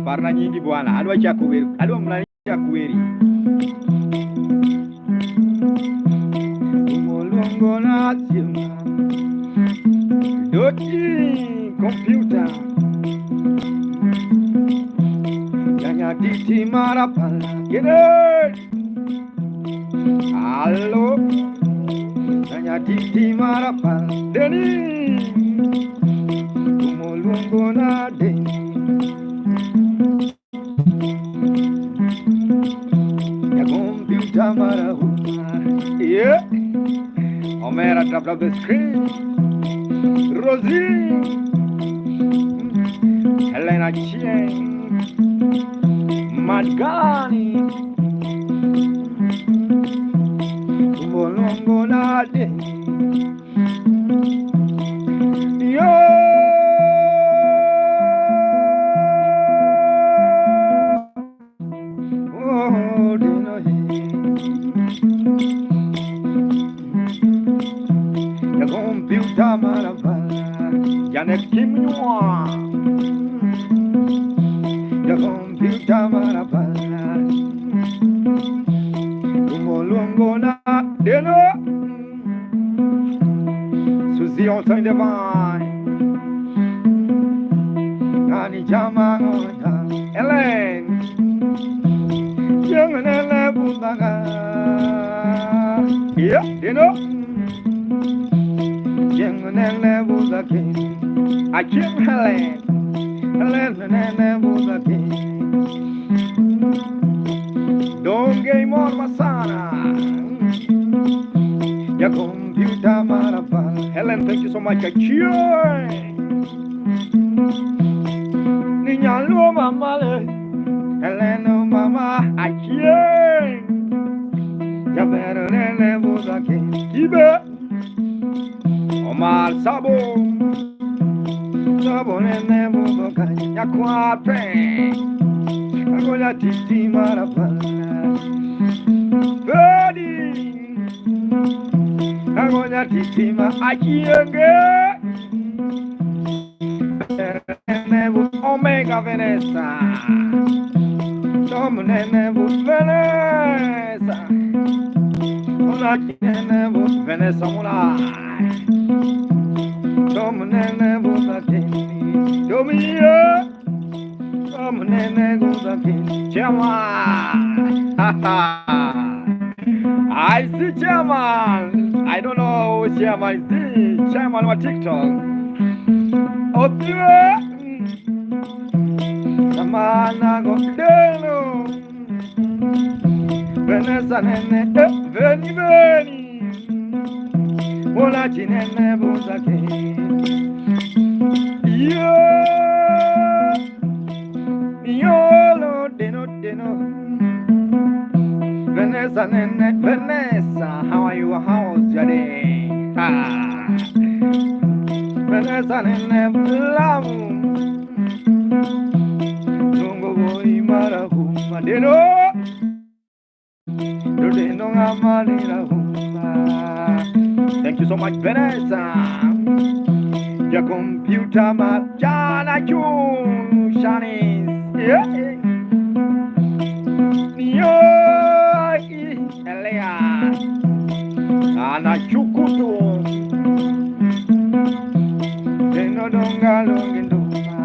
parna nyingi bwana. Alwa cha kuweri. Alwa mlani cha kuweri. Umolongo na simu. Doti computer. Nyatiti marapala. Gede. Allo. Nyatiti marapala. Deni. Umolongo na deni. Yeah. Omera top of the screen. Rosie. Helena Chien. Madgani. Bolongo Nade. Yo. Oh, Dino. Computer marabala, Janet Kimwa. The computer marabala, Umolongona, Deno, Susie on Saint Divine, Nani Jama, Ellen, Young and Ella Bundaga. Yeah, Deno. Nene was a king. I keep Helen. Nene was a king. Don't game on Masana. Ya computer marapa. Helen, thank you so much. Cheer. Niña lo mama. Helen, mama. I cheer. Ya better nene was a king. Keep it. Omar Sabo Sabo nene bugo kanya kwa pe Agoya titi marapala Fedi Agoya titi ma akiyenge Nene bu Omega Venesa Tom nene bu Venesa Ona nene bu Venesa mulai Come nene buza kini, Domia. Come nene buza kini, Chairman. I see Chairman. I don't know who Chairman is. Chairman on TikTok. Okay. Samana go deno. Vanessa nene, veni. Ola chinene buza kini. Yo, deno. Vanessa, Vanessa, how are you? How's your day? Vanessa, love. Dungo boy marahuma, deno. Deno ngamalira huma. Thank you so much, Vanessa. Your computer map, Jana Chu, Shanice, yeah. Yo, Elia, Ana Chukutu, Deno Donga Longinduma,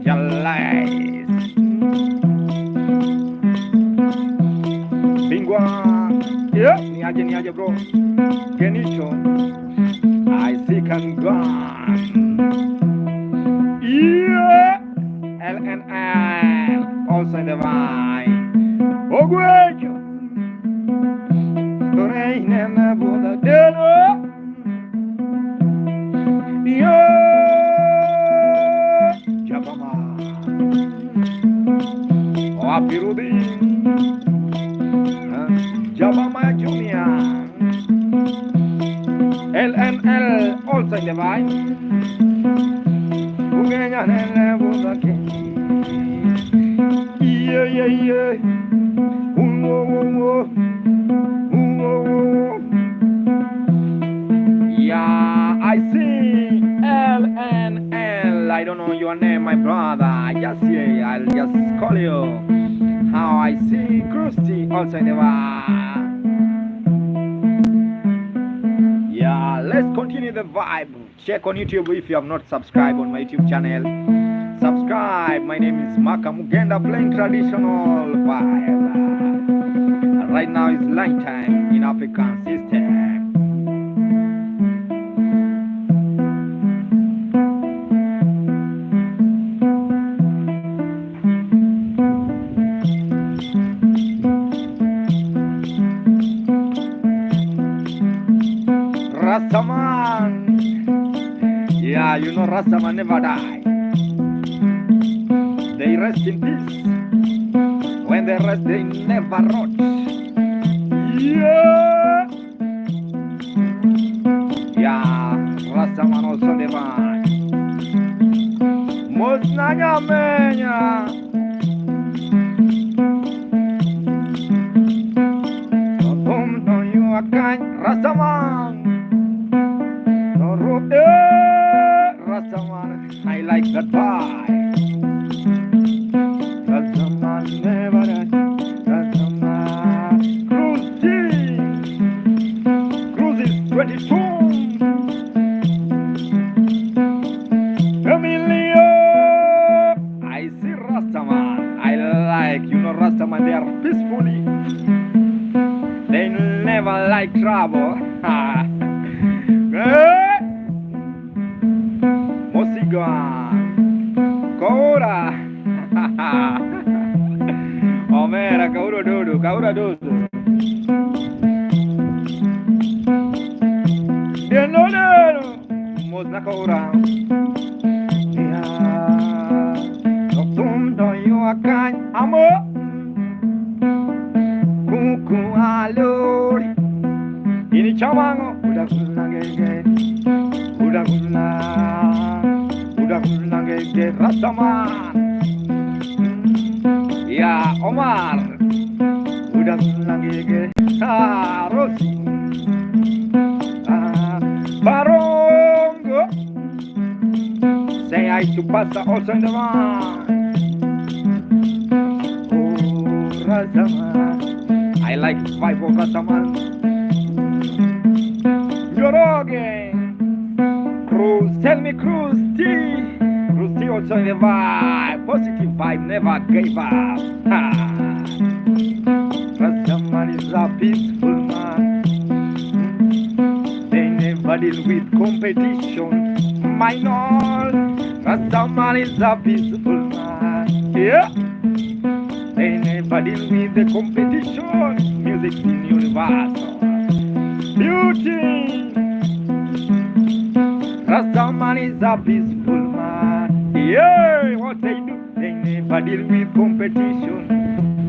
Yalais, Bingwa, yeah, Niaje, bro, Kenito. I see can go. Yeah, LNL also in the vine. Oh, great. Rain and the Buddha dinner. Yeah, Japama. Oh, Apirubi. Japama Junior. LNL also in the vine. Ugenya nene buza ke. Yeah. Yeah, I see LNL. I don't know your name, my brother. Just here, I'll just call you. How I see Krusty also in the vibe. Yeah, let's continue the vibe. Check on YouTube if you have not subscribed on my YouTube channel. Subscribe. My name is Maka Mugenda playing traditional vibe. Right now is lunch time in African system. Rastaman. Yeah, you know Rastaman never die. They rest in peace. When they rest, they never rot. Yeah. Yeah, Rastaman also never. Mosnanya menya. No you are kind, Rastaman. Rastaman, I like that vibe. Rastaman never dies. Rastaman, Cruise is 22. Emilio, I see Rastaman. I like, Rastaman. They are peacefully. They never like trouble. Kaura. Omera kaura dudu. No. Mosna kaura. Tum do you akan amo. Kuku alori. Ini chamango udah gege. Udah gege Rastaman. Ya Omar. Udah gege. Rosi. Barongo. Say I to pasta also in the man. Oh Rastaman. I like vibe of Rastaman. Joroge. Cruise, tell me Krusty also in the vibe. Positive vibe, never gave up. Rastaman is a peaceful man. They never deal with competition. My Lord, Rastaman is a peaceful man. Yeah. They never deal with the competition. Music in universal. Beauty. Rastaman is a peaceful man. Yeah, what they do, they never deal with competition.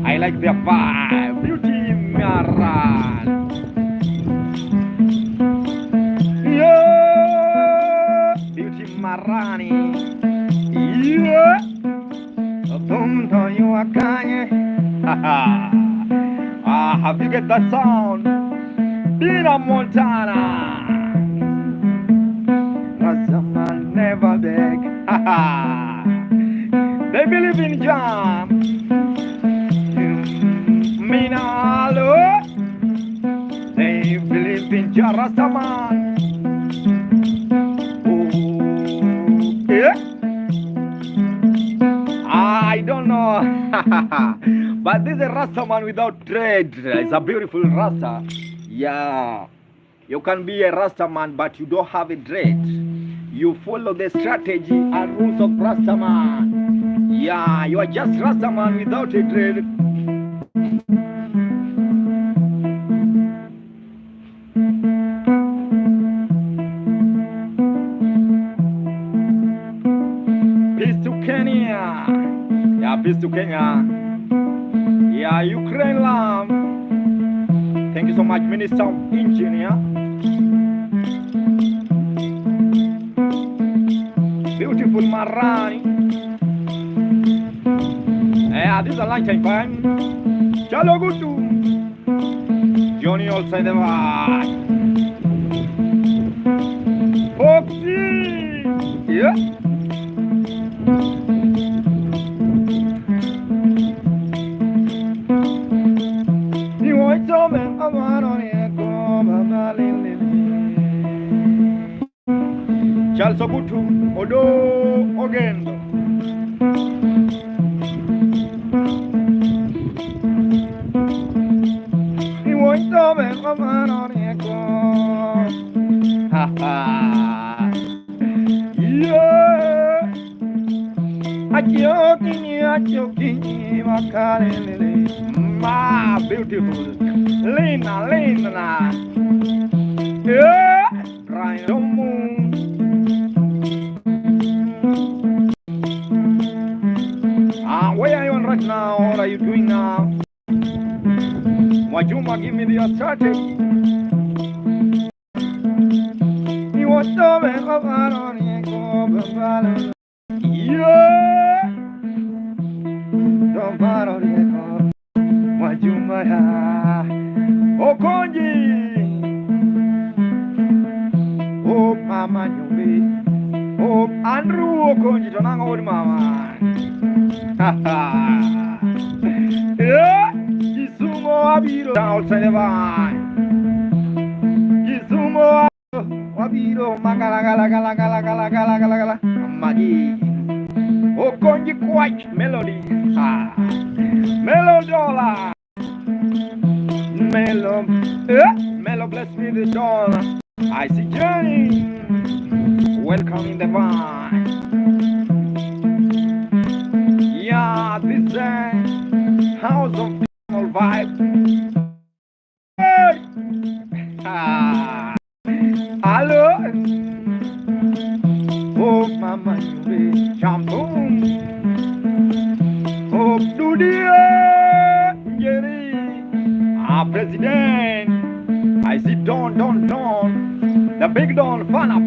I like their vibe. Beauty Maran. Yeah, Beauty Marani. Yeah, Tumdo you are Kanye. Have you get that sound? Dina Montana. Rastaman never beg. They believe in jam. Minalo. They believe in Rastaman. Oh, yeah. I don't know. But this is a Rastaman without dread. It's a beautiful Rasta. Yeah. You can be a Rastaman, but you don't have a dread. You follow the strategy and rules of Rastaman. Yeah, you are just Rastaman without a dread. Peace to Kenya. Yeah, peace to Kenya. Yeah, Ukraine lamb. Thank you so much, Minister of Engineer. Beautiful Marani. Yeah, this is a lunchtime time. Chalo Gutu. Johnny also in the vibe. Foxy. Yeah. Sokutu, Odo, Ogendo. He won't stop and come on echo. Ha ha. Yeah. Ajoki, makalele. Ma, beautiful. Lina. Yeah. Right on moon. Where are you on right now? What are you doing now? Wajuma, give me the strategy. You want to make a man on it? Yeah. Don't bother the Wajuma. Okonji. Oh, mama, you oh, Andrew Okonji, don't hang out, mama. Yeah, Kisumo Abiro outside the vine. Kisumo Abiro Magala Magi. Okonji quite melody. Melodola. Melo bless me the dollar. I see Johnny. Welcome in the vine. Yeah, this is house of all vibe. Hey! Hello. Oh, mama, you be shampoo. Oh, Dudia, Jerry. President. I see Don. The big Don, Fana.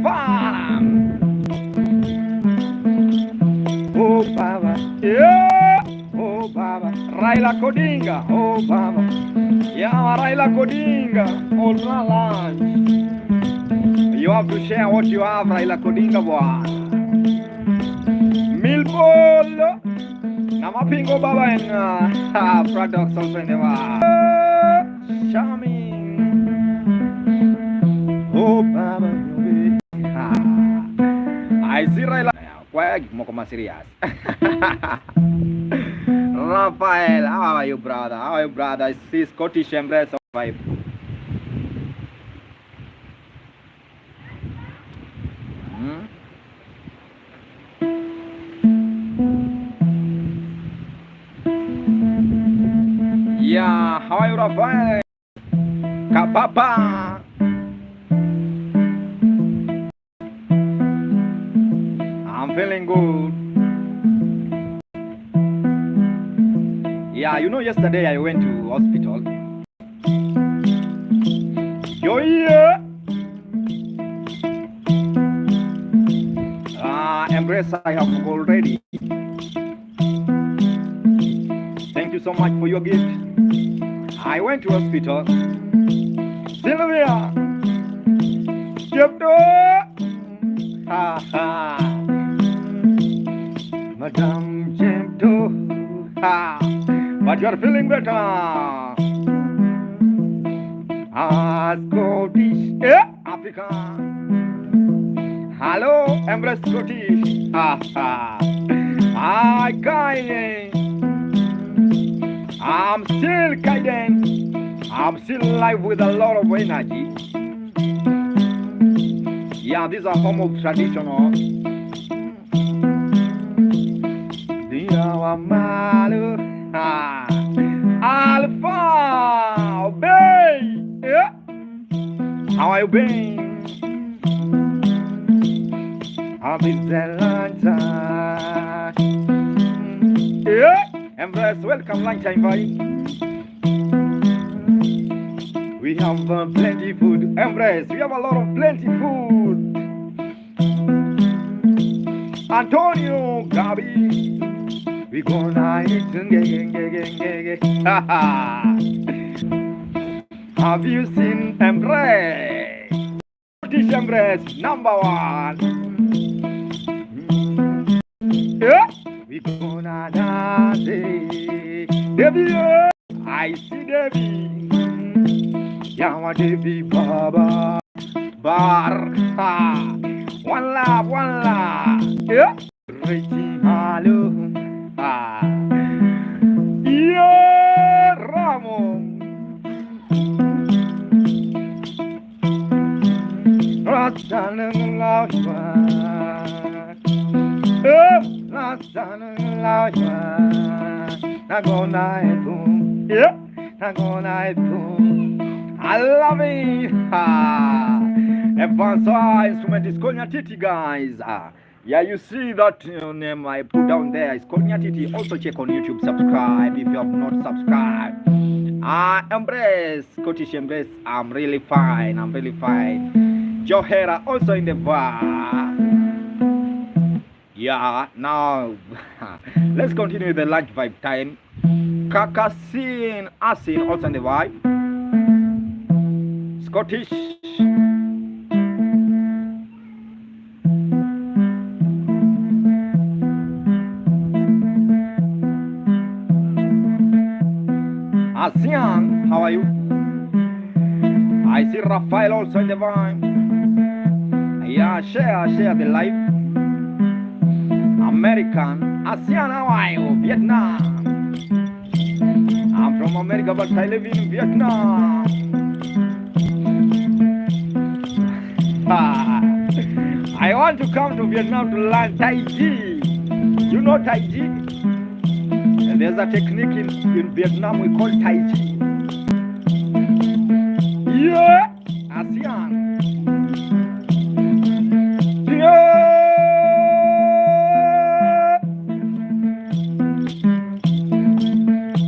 Oh, Baba. Yeah. Oh, Baba. Raila Kodinga. Oh, Baba. Yeah, Raila Kodinga. All lunch. You have to share what you have, Raila Kodinga, boy. Milbol. Namapingo Baba and products also in the charming. Oh, Baba. I see Raila. Why more serious? Rafael, how are you, brother? I see Scottish embrace of vibe. Yeah, how are you, Rafael? Kababa. I'm feeling good. Yeah, you know, yesterday I went to hospital. Yo, yeah. Embrace, I have already. Thank you so much for your gift. I went to hospital. Sylvia. Jepto. Ha ha. Madame Jepto. Ha. But you are feeling better. Scottish. Africa. Hello, Embrace Scottish. Ha ha. Hi, Kaiden. I'm still Kaiden. I'm still alive with a lot of energy. Yeah, these are form of traditional. Malu. Alpha. Obey. Yeah. How are you been? I'll be the lunchtime. Yeah. Embrace, welcome lunchtime, buddy. We have plenty food. Embrace, we have a lot of plenty food. Antonio, Gabi. We gonna eat. Have you seen Embrace? British Embrace, number one. Yeah. We gonna dance. Debbie, I see Debbie. Yawa Debbie Baba. Bar. One love, one love. Yeah. Reaching hello. Ah. Yeah, Ramon. Rastana lawa. Oh, Rastana lawa. Nagona etum. Yeah. Nagona etum. I love it. Ah. Advanced instrument is called Nyatiti, guys. Yeah, you see that name I put down there. It's called Nyatiti. Also check on YouTube. Subscribe if you have not subscribed. Embrace, Scottish Embrace. I'm really fine. I'm really fine. Johera also in the bar. Yeah, now let's continue with the lunch vibe time. Kakasin, Asin also in the vibe. Scottish. Asian, how are you? I see Rafael also in the vibe. Yeah, share the life. American, Asian, how are you? Vietnam. I'm from America, but I live in Vietnam. I want to come to Vietnam to learn Tai Chi. You know Tai Chi? And there's a technique in Vietnam we call Tai Chi. Yeah, ASEAN. Yeah.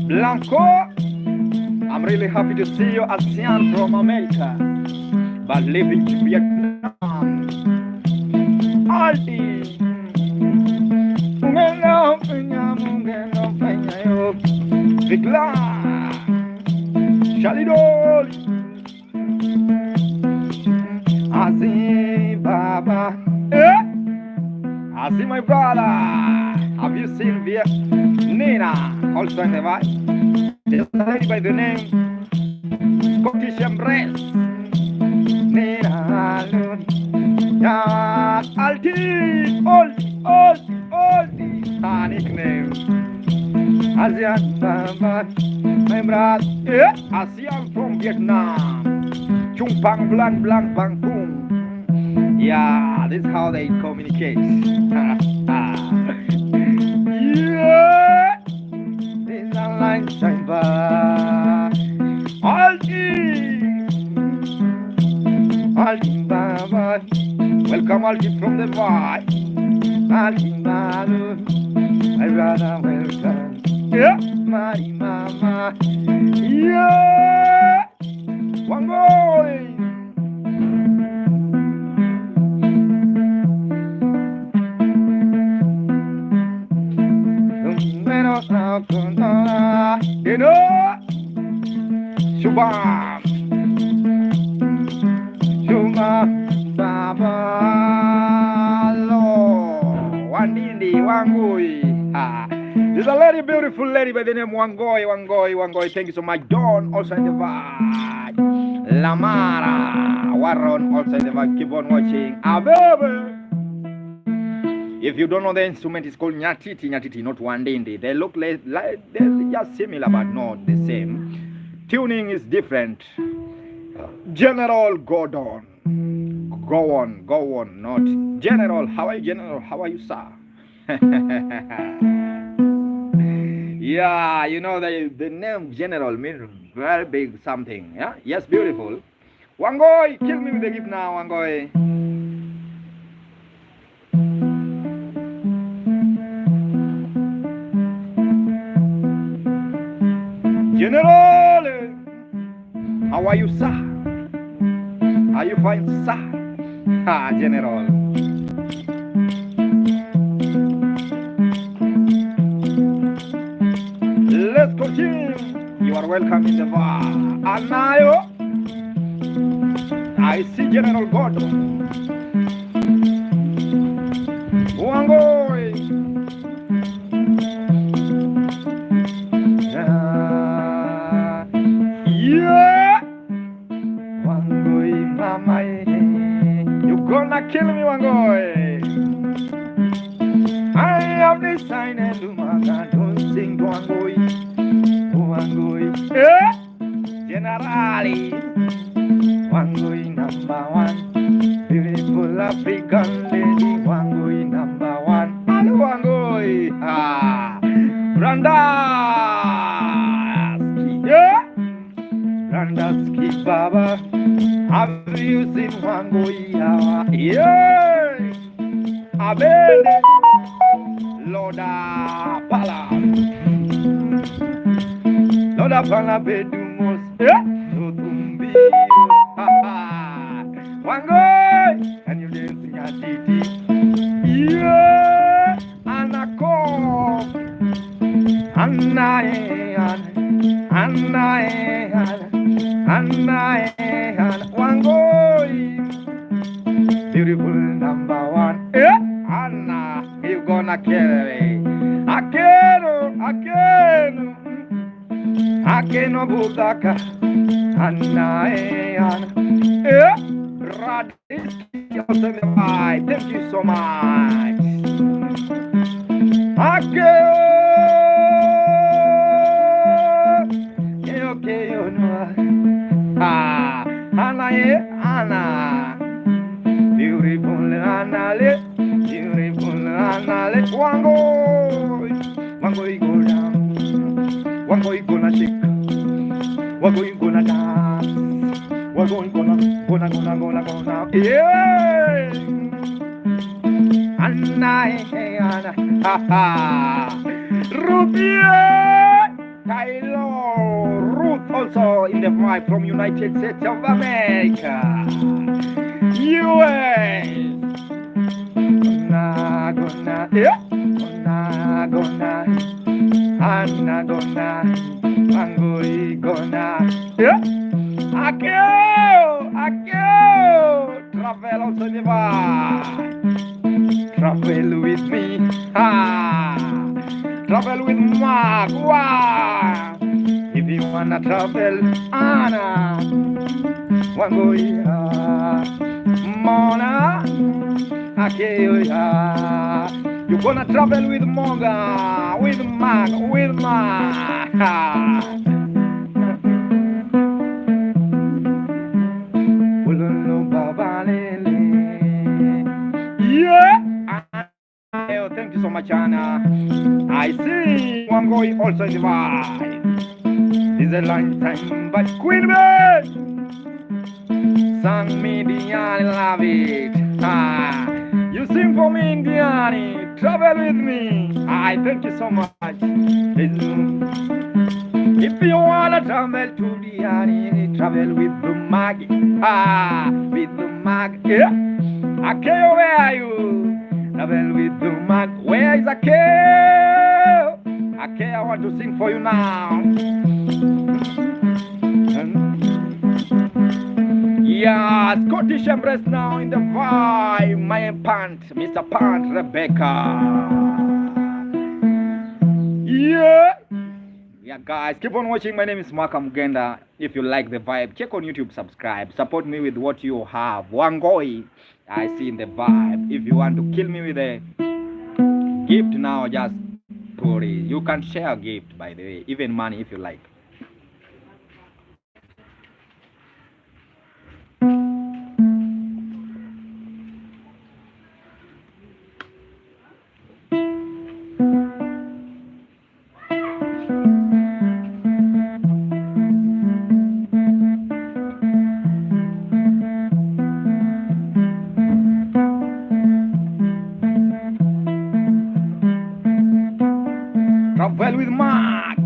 Blanco, I'm really happy to see you, ASEAN from America, but living in Vietnam. Aldi. Vigla, Shalidol, Azi Baba, Azi my brother. Have you seen Nina? Also in the vibe. There's a lady by the name Scottish Embrace. Nina, Alti, Oldie, nickname. ASEAN, my brother. Yeah, ASEAN from Vietnam. Chung pang blang blang bang boom. Yeah, this is how they communicate. Yeah, this is a lifetime bar. Alti, Baba. Welcome Alti from the vibe. Alti, Baba. My brother, welcome. Yeah, my mama. Yeah, one boy. You know, Shubham, Baba, Lo, Wandindi, Wangui. There's a lady, beautiful lady by the name Wangoi. Thank you so much. Dawn also in the vibe. Lamara, Warren also in the vibe. Keep on watching. Abebe. If you don't know the instrument, it's called Nyatiti, not Wandindi. They look like they're just similar, but not the same. Tuning is different. General Gordon. Go on, not General. How are you, General? How are you, sir? Yeah, you know the name General means very big something. Yeah, yes, beautiful. Wangoi, kill me with the gift now, Wangoi. General, how are you, sir? Are you fine, sir? General. Let's continue. You are welcome in the bar. Anayo. I see General Gordon. Wangoi. Yeah. Wangoi, mama. You gonna kill me, Wangoi. generali. Wangui number one, beautiful African lady. Wangui number one, hello Wangui. Brandaski, yeah, Brandaski Baba. Have you seen Wangui? Yeah, Abele, Loda Pala, Loda Pala Bedumos, yeah, Zotumbi, Wangui, and you dance in Nyatiti, yeah, Anako, Anae, Wangui, beautiful number one, yeah, Anna, you gonna kill me, Akeno Butaka, Anae, yeah, Radiski, thank you so much, okay, you know, Anna, Anna, beautiful Anna, Wango, go down, Wango, gonna shake, Wango, gonna dance, Wango, gonna, yeah, Anna, Ruthie, Ruth also in the vibe from United States of America, US. Gonna, yeah, gonna, Anna gonna, Angoi gonna, yeah, Akio, travel also the vibe, travel with me, travel with Mark, wow. If you wanna travel, Anna, Wangoia, Mona, Akeoya. You gonna travel with Monga, with Mark, with Mark. Yeah. Oh, thank you so much, Anna. I see one going also in the vibe. It's a long time, but Queen Bee, sang me Diani, love it. You sing for me, Diani. Travel with me. I thank you so much. If you wanna travel to Diani, travel with the mag. With the mag. Yeah. Akeo, where are you? Travel with the mag. Where is Akeo? Akeo, I want to sing for you now. Yeah, Scottish Embrace now in the vibe. My pant, Mr. Pant, Rebecca. Yeah. Yeah, guys, keep on watching. My name is Maka Mugenda. If you like the vibe, check on YouTube, subscribe. Support me with what you have. Wangoi, I see in the vibe. If you want to kill me with a gift now, just put it. You can share a gift, by the way, even money if you like. Travel with Mark.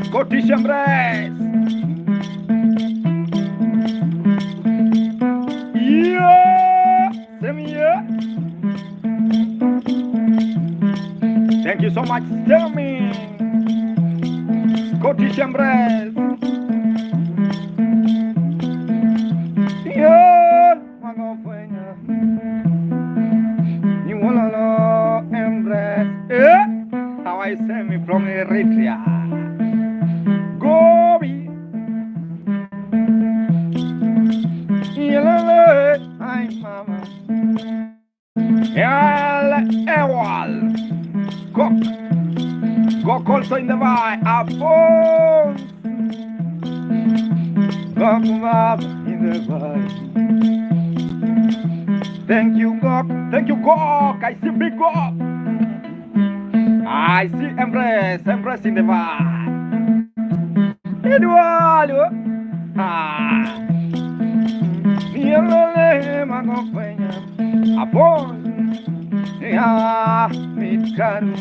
Scottish Embrace. Yeah, same here. Thank you so much, tell me. Scottish Embrace. Yeah, you wanna embrace. Yeah, how I send me from Eritrea. Gobi. El Ewal. Gok also in the vibe. Alphonse. Gok in the vibe. Thank you, Gok. Thank you, Gok. I see big Gok. I see Embrace in the vibe. Eduardo. Yolole magofenya. Apon. Mitkaru.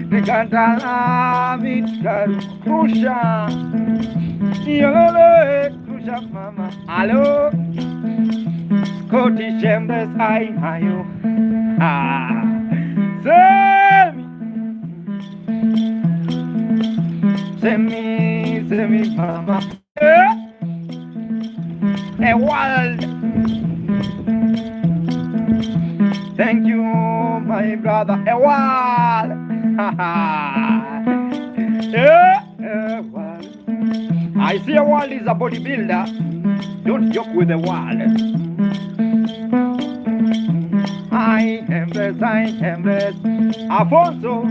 Nikantala mitkaru. Krusha. Yolole krusha mama. Hello. Scottish Embrace I hayo. Semi mama. A world. Thank you, my brother. A world. I see a world is a bodybuilder. Don't joke with the world. I embrace. Alfonso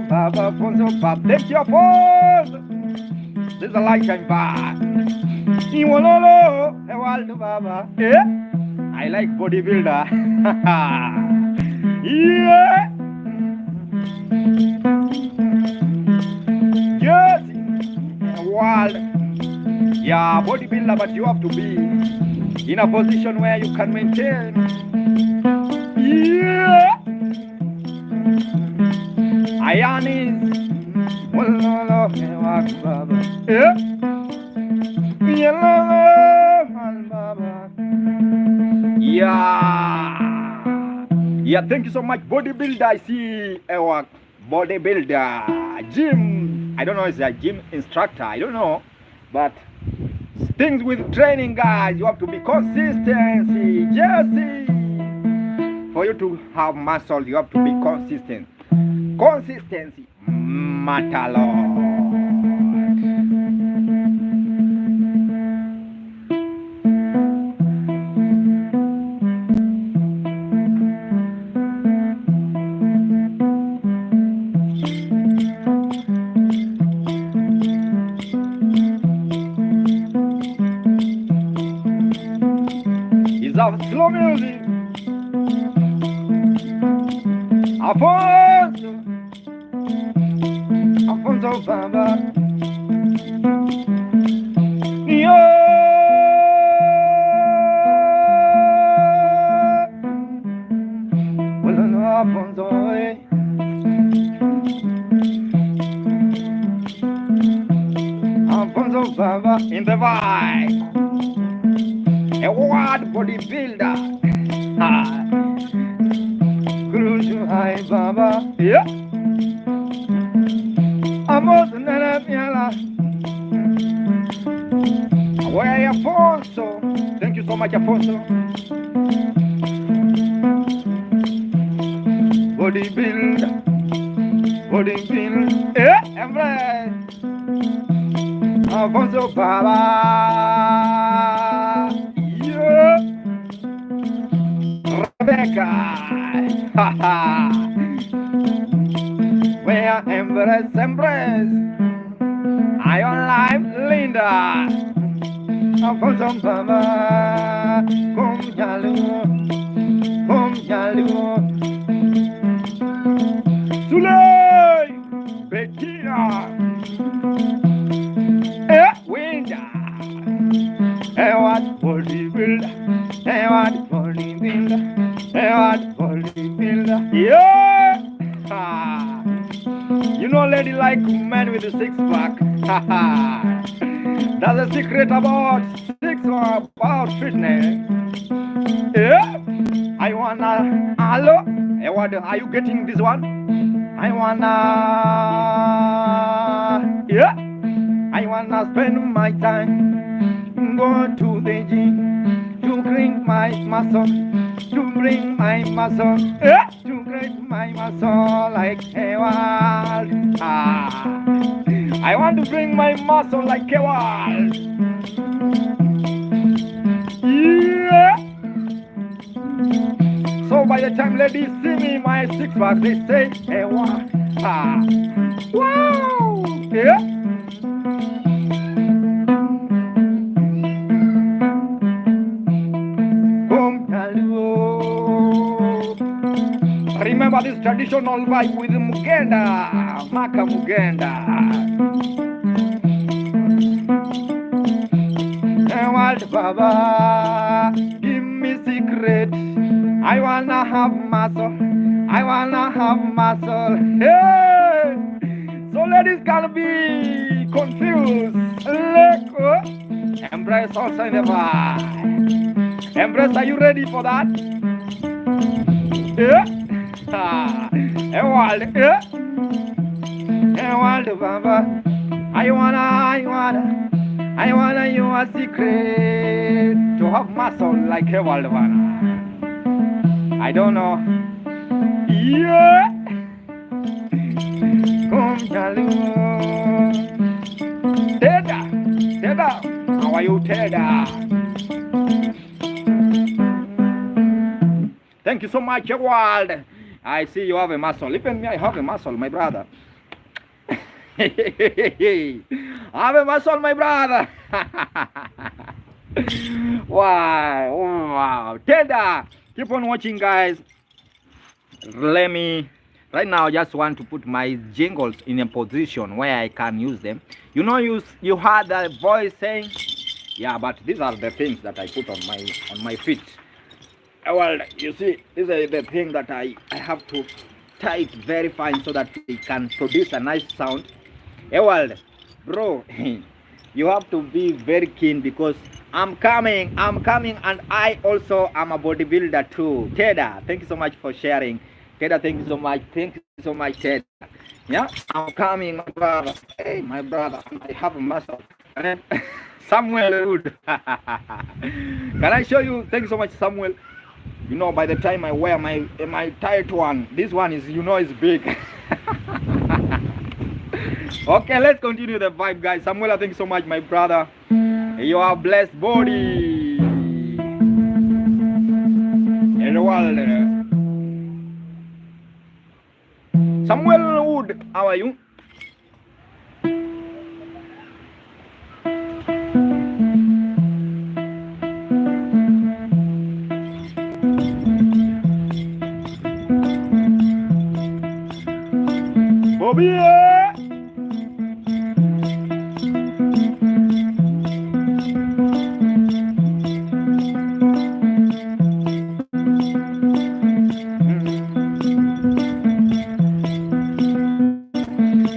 Baba. Thank you, Alfonso. This is a lifetime vibe. Iwololo, Ewaldo Baba. I like bodybuilder. Yeah. Yes. World. Yeah, bodybuilder, but you have to be in a position where you can maintain. Yeah. Ayanis. Yeah. Yeah, thank you so much, bodybuilder. I see a bodybuilder, gym. I don't know, it's a gym instructor. I don't know, but things with training, guys. You have to be consistency. Jesse, for you to have muscle, you have to be consistent. Consistency matter a lot. Slow music. Alfonso Baba. Yo. Well, no, Alfonso. Alfonso Baba in the vibe. A word bodybuilder. Guru Hai Baba. Yeah. Amos Nana Miala. Where Afonso? Thank you so much, Afonso. Bodybuilder. Yeah, Embrace. Afonso Baba. Rebecca, where Embrace, I on live, Linda, Alfonso Baba, come Jalu, Sulay, Bettina, Winda, what bodybuilder, yeah. You know, lady like men with a six-pack. That's the secret about about fitness. Yeah. I wanna. Hello. Are you getting this one? I wanna spend my time go to the gym to bring my muscle. To bring my muscle, to bring my muscle like a wall. I want to bring my muscle like a wall. Yeah. by the time ladies see me, my six pack, they say, hey, wow. Ah. Wow. Yeah. Remember this traditional vibe with Mugenda, Maka Mugenda. World Baba, give me secret. I wanna have muscle. I wanna have muscle. Hey! So ladies can be confused. Look, embrace also in the vibe. Embrace, are you ready for that? Yeah. A world, yeah. A world Baba. I wanna you a secret to have muscle like a Waldvana. I don't know. Yeah. Come Jalu. Teda. How are you, Teda? Thank you so much, world. I see you have a muscle. Even me, I have a muscle, my brother. I have a muscle, my brother. Wow. Teda, keep on watching, guys. Let me, right now, I just want to put my jingles in a position where I can use them. You know, you heard the voice saying, yeah, but these are the things that I put on my feet. Well, you see, this is the thing that I have to tie it very fine so that it can produce a nice sound. Well, bro, you have to be very keen because I'm coming, and I also am a bodybuilder too. Teda, thank you so much for sharing. Teda, thank you so much, Teda. Yeah, I'm coming, my brother. Hey, my brother, I have a muscle. Samuel Wood. Can I show you? Thank you so much, Samuel. You know, by the time I wear my tight one, this one is, is big. Okay, let's continue the vibe, guys. Samuel, thank you so much, my brother. You are blessed body. In the world. Samuel Wood, how are you? Bobby,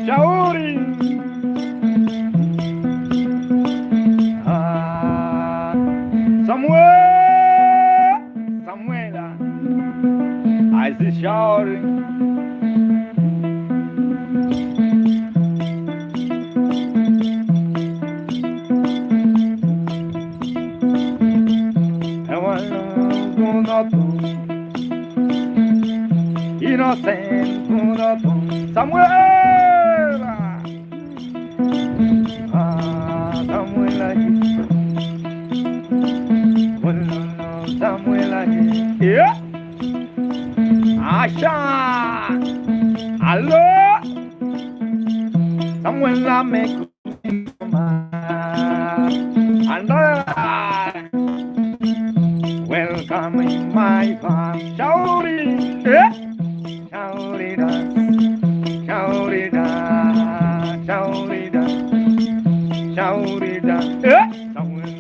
Shauri. Samuela, I see Shauri. Innocent Samuel, Samuel, yeah, Asha, hello, Samuel, make and welcome in my farm, Shauri, yeah. Shaurida,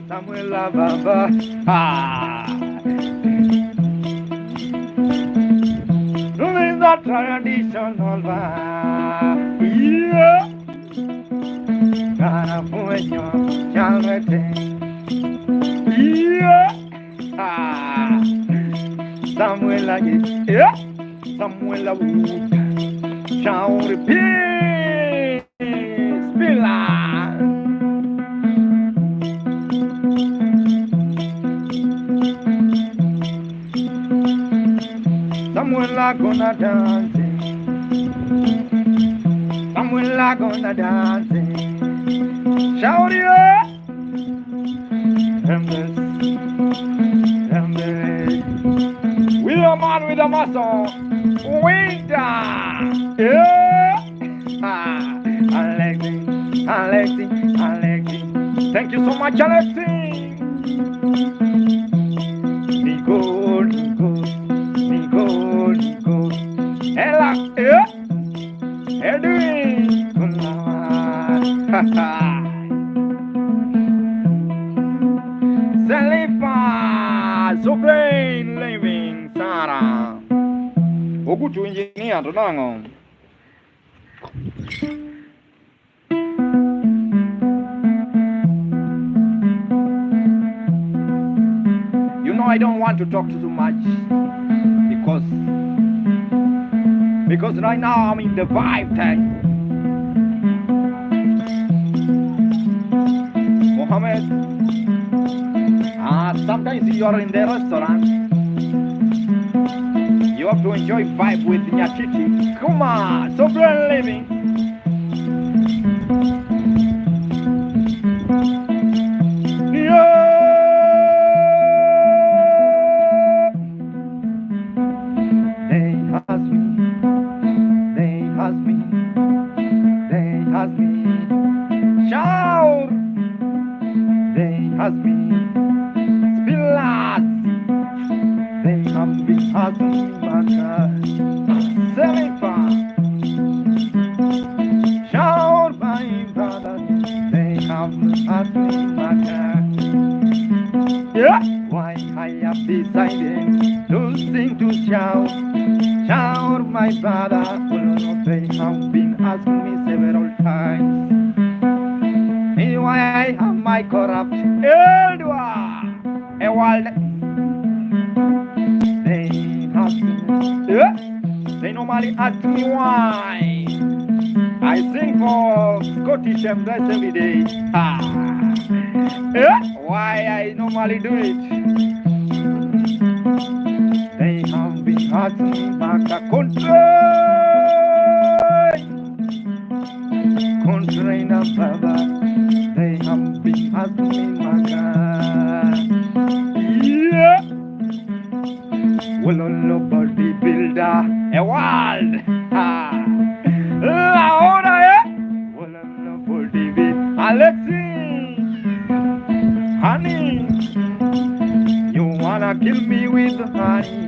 Samuel, Baba. This is the traditional vibe. Yeah. Carapueño, chalete. Yeah. Samuel, yeah. Samuel Wood, Shauri Peace, Spilla. Samuel gonna dance, Samuel gonna dance, Shauri, William man with a muscle. Winter. Yeah. Alexi, Alexi, Alexi. Thank you so much, Alexi. Nico, Nico, Nico, Nico. Ella, yeah. Edwin. Selifa, Sovereign Living, Sarah. Ogutu engineer, Tonango. You know I don't want to talk too much because right now I'm in the vibe time. Mohammed, sometimes you are in the restaurant. You have to enjoy vibe with Nyatiti. Come on, sovereign living. Why I have decided to sing, to shout, shout my brother. They have been asking me several times, why I have my corrupt Edward. They normally ask me why I sing for Scottish Embrace every day. Why I normally do it. They have been asking me back a country in a brother. They have been asking me back yeah. Well, nobody builder a world. Well, nobody build Alexi. Honey, you wanna kill me with honey?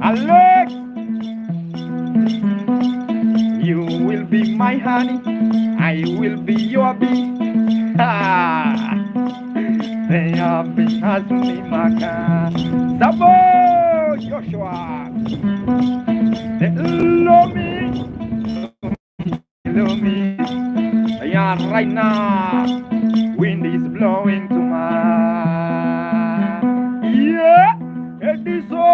Alex, you will be my honey, I will be your bee. They have been asking me, Maka, Sabo, Joshua. They love me, love me. Yeah, right now, wind is blowing to my yeah, it is so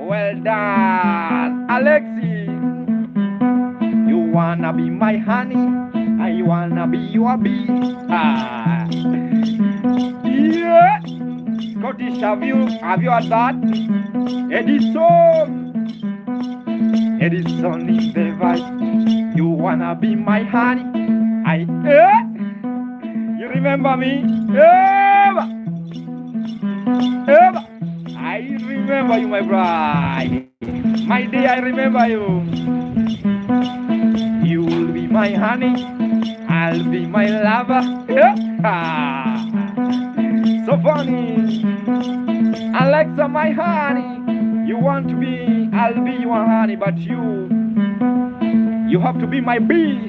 well done, Alexi. You wanna be my honey, I wanna be your bee. Yeah, Scottish, have you heard that? Edison in the vibe. You wanna be my honey? You remember me? Eva! I remember you, my bride. My dear, I remember you. You will be my honey, I'll be my lover. So funny. Alexa, my honey. You want to be, I'll be your honey, but you have to be my bee.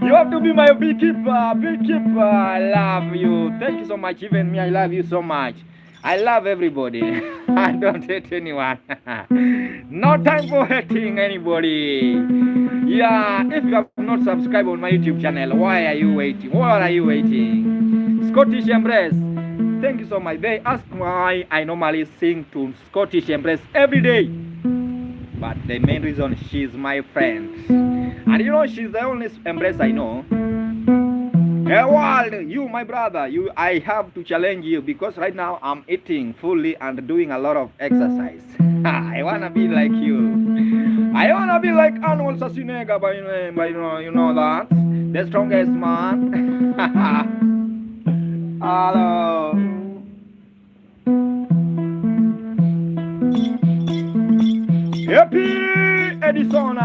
You have to be my beekeeper. Beekeeper, I love you. Thank you so much. Even me, I love you so much. I love everybody. I don't hate anyone. No time for hating anybody. Yeah, if you have not subscribed on my YouTube channel, why are you waiting? What are you waiting? Scottish Embrace. Thank you so much. They ask why I normally sing to Scottish Embrace every day. But the main reason, she's my friend. And you know, she's the only Embrace I know. Hey, world, you, my brother, I have to challenge you because right now I'm eating fully and doing a lot of exercise. I wanna be like you. I wanna be like Arnold Schwarzenegger, but you know that, the strongest man. Hello. Happy Edison.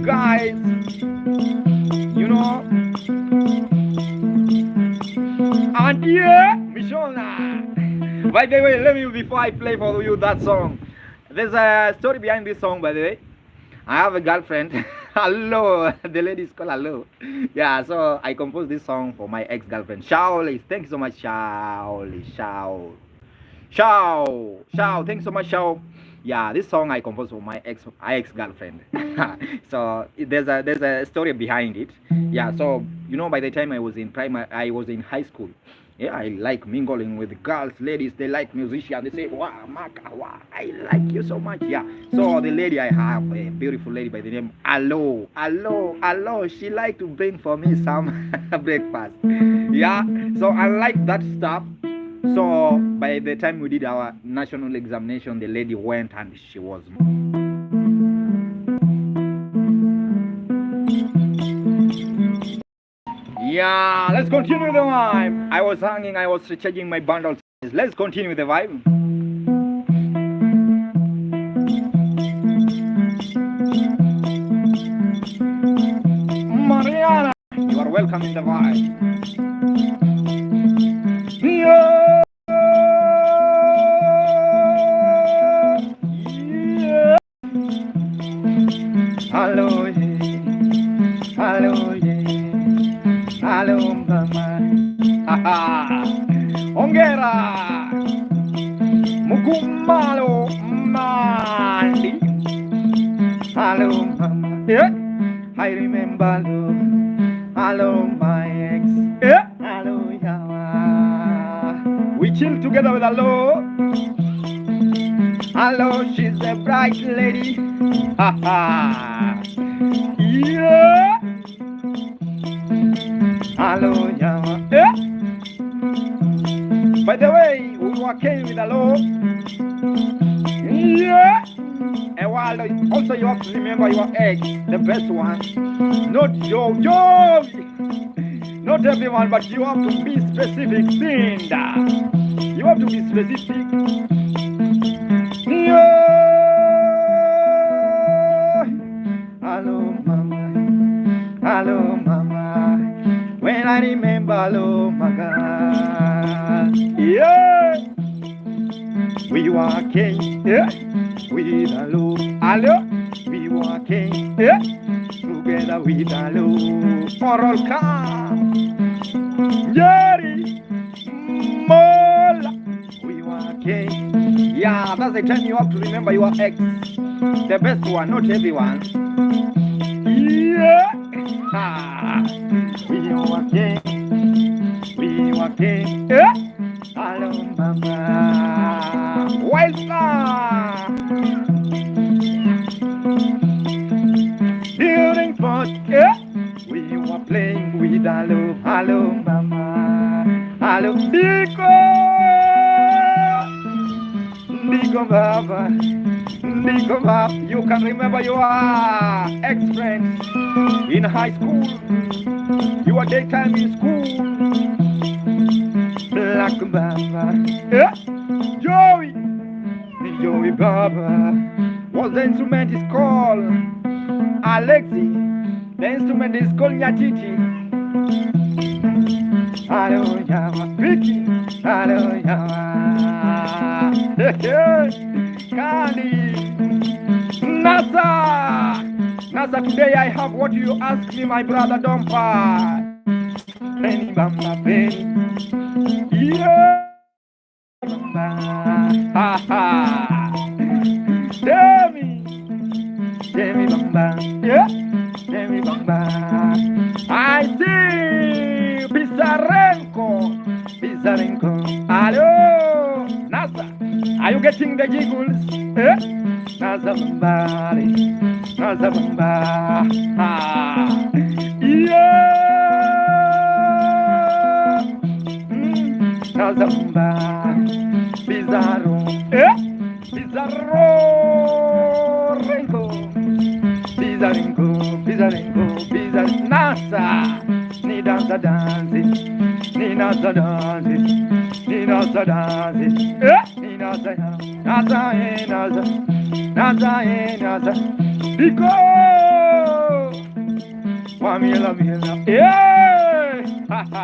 Guys, you know, and yeah, Mishona. By the way, let me, before I play for you that song, there's a story behind this song, by the way. I have a girlfriend. Hello, the lady is called Hello. Yeah, so I composed this song for my ex-girlfriend, Shaoli. Thank you so much, Shaoli. Shao. Thanks so much, Shao. Yeah, this song I composed for my ex-girlfriend. So there's a story behind it. Yeah, so you know, by the time I was in high school. Yeah, I like mingling with girls, ladies. They like musicians. They say, "Wow, Maka, wow, I like you so much." Yeah. So the lady I have, a beautiful lady by the name Hello. She like to bring for me some breakfast. Yeah. So I like that stuff. So by the time we did our national examination, the lady went and she was. Yeah, let's continue the vibe. I was hanging, I was recharging my bundles. Let's continue the vibe. Mariana, you are welcome in the vibe. Yeah. Yeah. Hello, Hello, mama. Ongera. Mukumalo mandi. Hello, mama. Yeah. I remember love. Hello, my ex. Yeah. Hello, Yawa. We chill together with Hello. Hello, she's a bright lady. Yeah. Hello, Yawa. Yeah. By the way, we were came with Hello. Yeah. And while also you have to remember your ex, the best one. Not Joe. Not everyone, but you have to be specific. Cinda. You have to be specific. Yeah. Hello, mama. When I remember, hello, my God. Yeah. We walking, yeah. With Hello. We walking, yeah. Together with Hello. Moral car. Jerry. Mola. We walking. Yeah, that's the time you have to remember your ex. The best one, not everyone. Yeah. We walking. Yeah. Hello, mama. Welcome. Building spot. Yeah. We were playing with Hello, mama. Hello, Nico Baba. You can remember your ex-friend in high school. Your daytime in school. Black Baba. Yeah. Joey Baba. What the instrument is called? Alexi. The instrument is called Nyatiti. Hello, Yawa. Vicky. Hello, Yawa. Candy. NASA, today I have what you asked me, my brother Dompa. Penny Bamba, Penny. Yeah. Demi Bamba. Yeah. Demi Bamba. I see Pizzarenko. Hello, NASA. Are you getting the jiggles? Yeah. NASA Bamba. Yeah. NASA Bamba. Pizarro. Yeah. Pizzarenko. NASA. Ni danza danzi. Nina Sadasi, Nina Sadasi, Nina Sadasi, Nasa, Nasa, Nasa, Nasa, Biko, Wamila Mila, ha ha,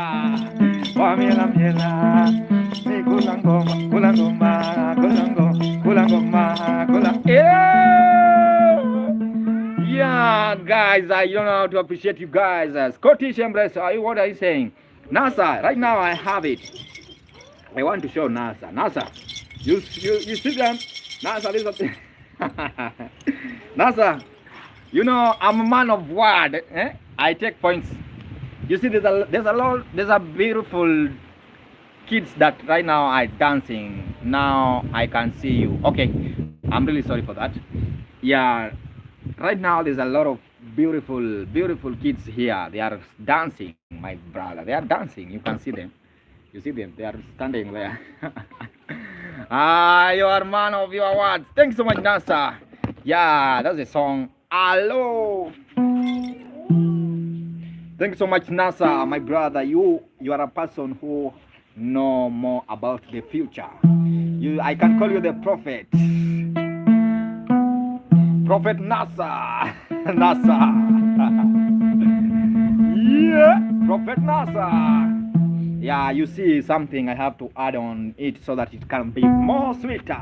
Wamila Mila, Kulangoma, Kulangoma, Kulangoma, Kulang, yeah, guys, I don't know how to appreciate you guys. Scottish Embrace, what are you saying? NASA, right now I have it. I want to show NASA. NASA, you see them? NASA, listen. NASA, you know I'm a man of word. I take points. You see, there's a beautiful kids that right now are dancing. Now I can see you. Okay, I'm really sorry for that. Yeah, right now there's a lot of beautiful kids here. They are dancing, my brother. They are dancing. You can see them. You see them. They are standing there. You are man of your words. Thanks so much, NASA. Yeah, that's a song. Hello. Thanks so much, NASA, my brother. You are a person who know more about the future. I can call you the prophet. Prophet NASA. NASA. Yeah, Prophet NASA. Yeah, you see something I have to add on it so that it can be more sweeter.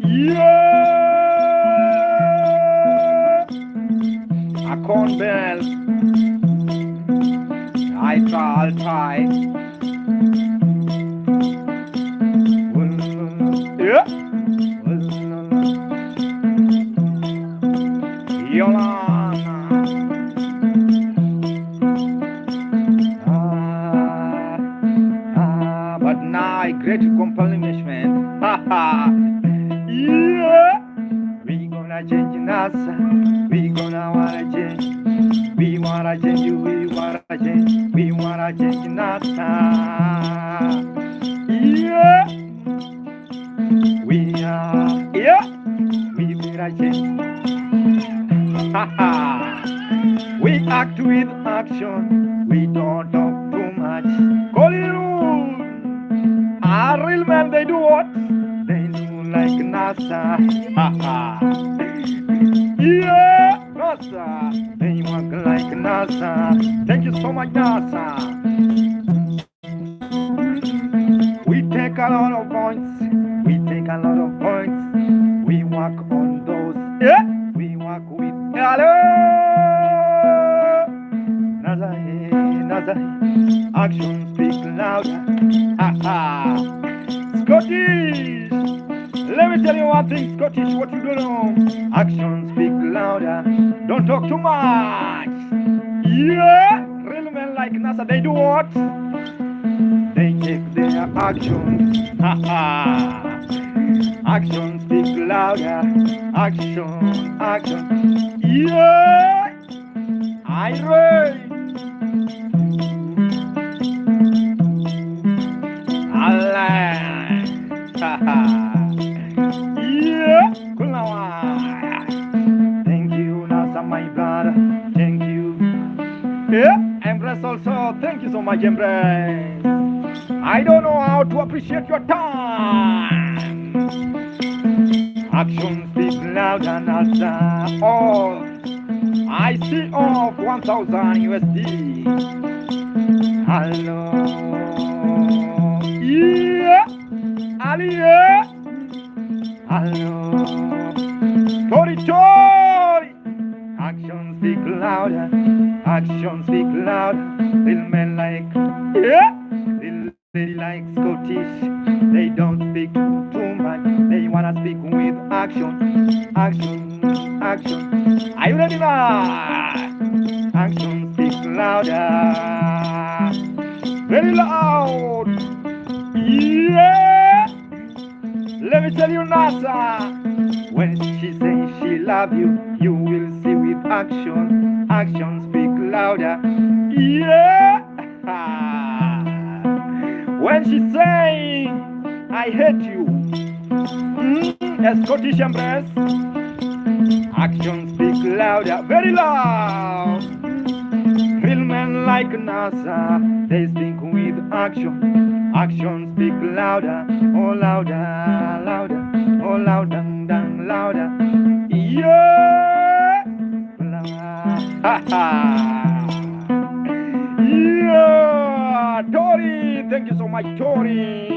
Yeah, a corn bell. I'll try. Yeah. Yolana. But now I great accomplishment. Yeah. We gonna change NASA. We gonna wanna change. We wanna change you. We wanna change. We wanna change NASA. Yeah. We are. Yeah. We gonna change. We act with action. We don't talk too much. Koliru. A real man, they do what? They do like NASA. Yeah, NASA. They work like NASA. Thank you so much, NASA. We take a lot of points. We take a lot of points. We work on those. Yeah. We work with. Hello. NASA, NASA. Action speak louder. Scottish. Let me tell you one thing, Scottish, what you don't know. Actions speak louder. Don't talk too much. Yeah, real men like NASA, they do what? They take their actions. Actions speak louder. Action, action. Yeah, I read. Allah. Yeah, thank you, NASA, my brother. Thank you. Yeah, Embrace also. Thank you so much, Embrace. I don't know how to appreciate your time. Action speak louder, NASA. Oh, I see off 1,000 USD. Hello. Yeah, Aliyah. Hello. Tori Tori. Action speak louder. Action speak louder. Little men like, yeah. Little lady like Scottish. They don't speak too much. They wanna speak with action. Action. Action. Are you ready now? Action speak louder. Very loud. Yeah. Let me tell you, NASA. When she says she love you, you will see with action. Action speak louder. Yeah. When she say I hate you. A Scottish embrace. Action speak louder, very loud. Real men like NASA, they speak with action. Action speak louder, oh louder, louder, oh louder, louder. Yeah! Ha ha! Yeah! Tori! Thank you so much, Tori!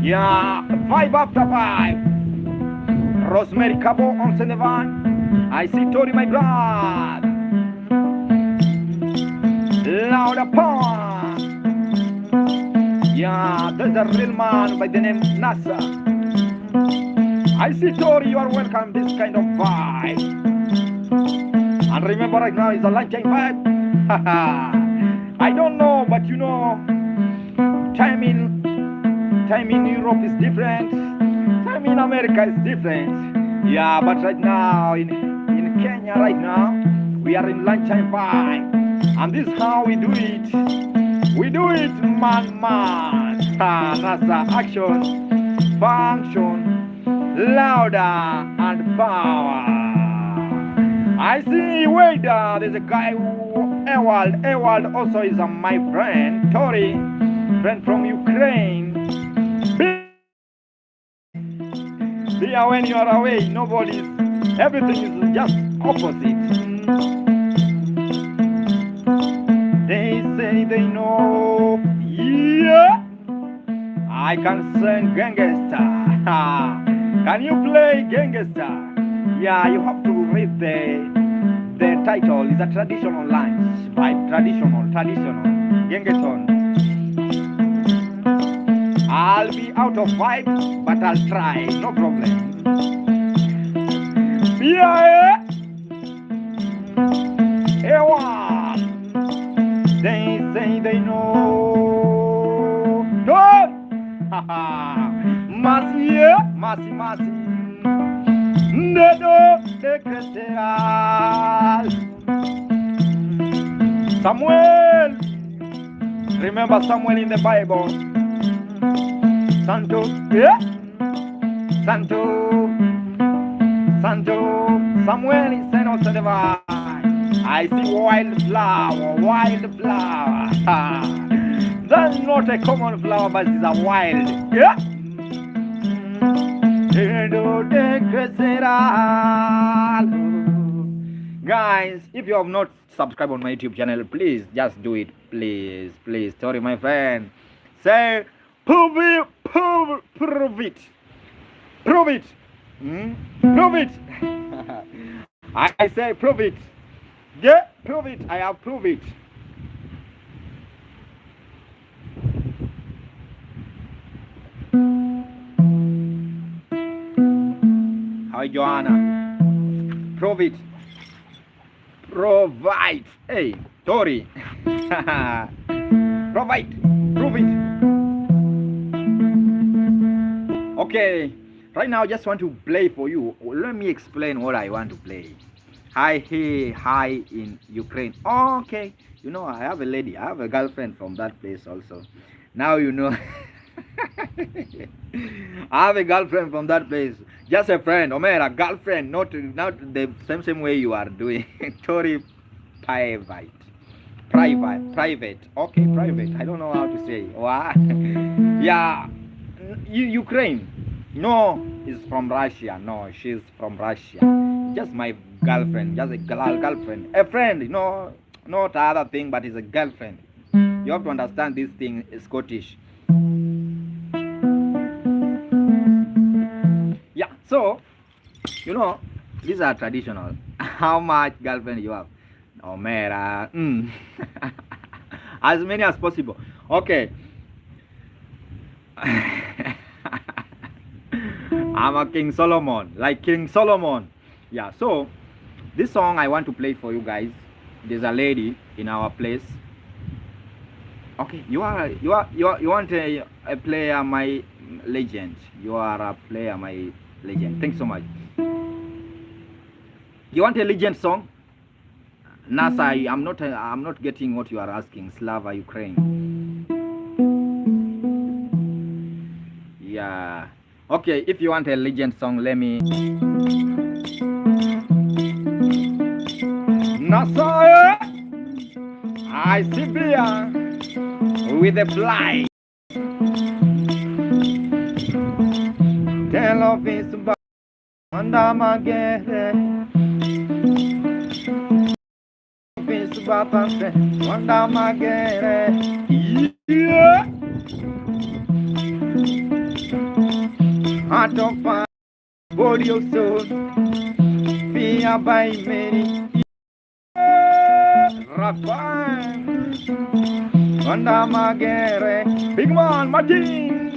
Yeah, vibe after vibe. Rosemary Cabo on Senevan. I see Tori, my brother. Louder pond. Yeah, there's a real man by the name Nasa. I see Tori, you are welcome. This kind of vibe. And remember, right now is a lunchtime vibe. I don't know, but you know, time in Europe is different. Time in America is different. Yeah, but right now in Kenya, right now we are in lunchtime vibe, and this is how we do it. We do it, man. NASA action, function, louder and power. I see. Wait, there's a guy who Ewald also is my friend. Tori, friend from Ukraine. Yeah, when you are away, nobody's, everything is just opposite. They say they know, yeah, I can sing Gangster. Can you play Gangster? Yeah, you have to read the title. It's a traditional lunch, right? Traditional, Gangster. I'll be out of vibe, but I'll try, no problem. Yeah, everyone. They say they know. Don't. Mercy. They know the Christian. Samuel. Remember Samuel in the Bible. Santo, yeah? Santo, Samuel is sent on the vine. I see wildflower. That's not a common flower, but it's a wild, yeah? Guys, if you have not subscribed on my YouTube channel, please just do it, please. Sorry, my friend. Say, prove it. I say prove it. Yeah, prove it. I have proved it. Hi, Joanna. Prove it. Provide. Hey, Tori. Provide. Prove it. Okay, right now I just want to play for you. Let me explain what I want to play. Hi in Ukraine. Oh, okay, you know I have a lady. I have a girlfriend from that place also. Now you know. I have a girlfriend from that place. Just a friend. Omera, girlfriend. Not the same way you are doing. Tori, private. Okay, private. I don't know how to say. What? Yeah. Ukraine. No, is from Russia. No, she's from Russia. Just my girlfriend. Just a girlfriend. A friend. No, not other thing, but it's a girlfriend. You have to understand this thing is Scottish. Yeah, so, you know, these are traditional. How much girlfriend you have? Oh, Mera. As many as possible. Okay. I'm a King Solomon, like King Solomon. Yeah, so this song I want to play for you guys. There's a lady in our place. Okay, you want a player, my legend. You are a player, my legend. Thanks so much. You want a legend song? NASA, I'm not getting what you are asking. Slava, Ukraine. Yeah. Okay, if you want a legend song, let me. NASA, I see beer with a fly. Tell of his under my gate. His papa under my gate. Yeah. Heart of fire, body of soul, fear by many. Rafan under my gate. Big man, Martin.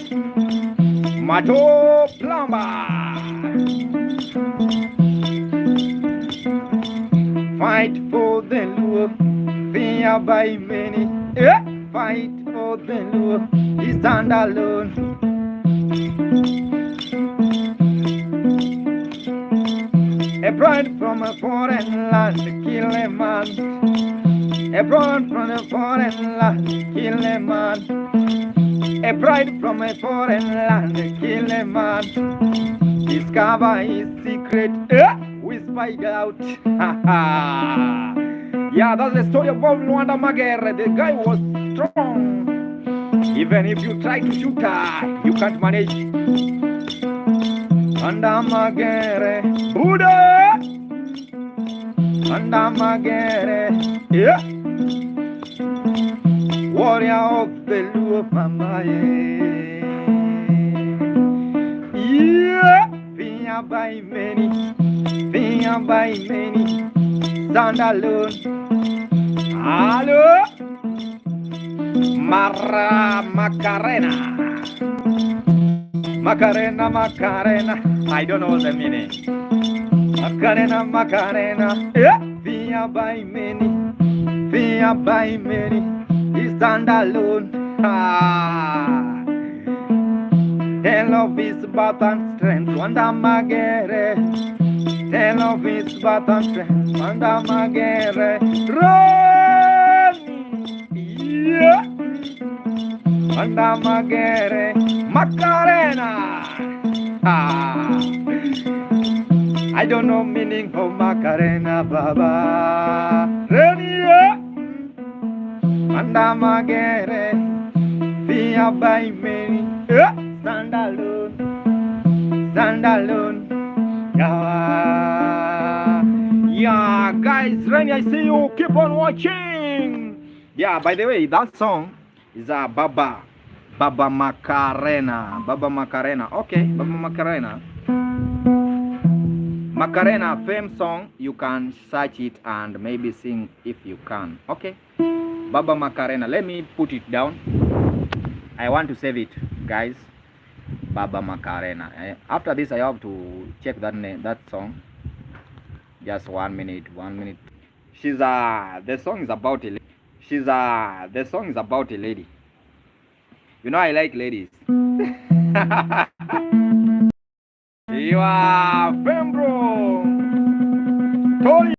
Mato Plumber. Fight for the lure, fear by many. Yeah. Fight for the lure, he stand alone. A bride from a foreign land, kill a man. A bride from a foreign land, kill a man. A bride from a foreign land, kill a man. Discover his secret, we spied out. Yeah, that's the story of Luanda Magere. The guy was strong. Even if you try to shoot her, you can't manage. Luanda Magere, Buddha. Luanda Magere, yeah. Warrior of the Lua Mama, yeah. Fear by many, fear by many. Stand alone. Hello, Mara Macarena. Macarena, Macarena. I don't know the meaning. Macarena, Macarena. Yeah. Fear by many, fear by many. Stand alone. Tell of his birth and strength. Wanda Magere. Tell of his birth and strength. Wanda Magere. Run! Yeah! Wanda Magere. Macarena. I don't know meaning of Macarena, Baba. Run! Yeah! Wanda Magere, fear by many, stand alone, stand alone. Yeah, guys, Renny, I see you. Keep on watching. Yeah, by the way, that song is a Baba Macarena, Baba Macarena. Okay, Baba Macarena. Macarena, fame song. You can search it and maybe sing if you can. Okay. Baba Macarena. Let me put it down. I want to save it, guys. Baba Macarena. After this, I have to check that name, that song. Just 1 minute. 1 minute. She's the song is about a lady. The song is about a lady. You know I like ladies. You are Fembro. Tony.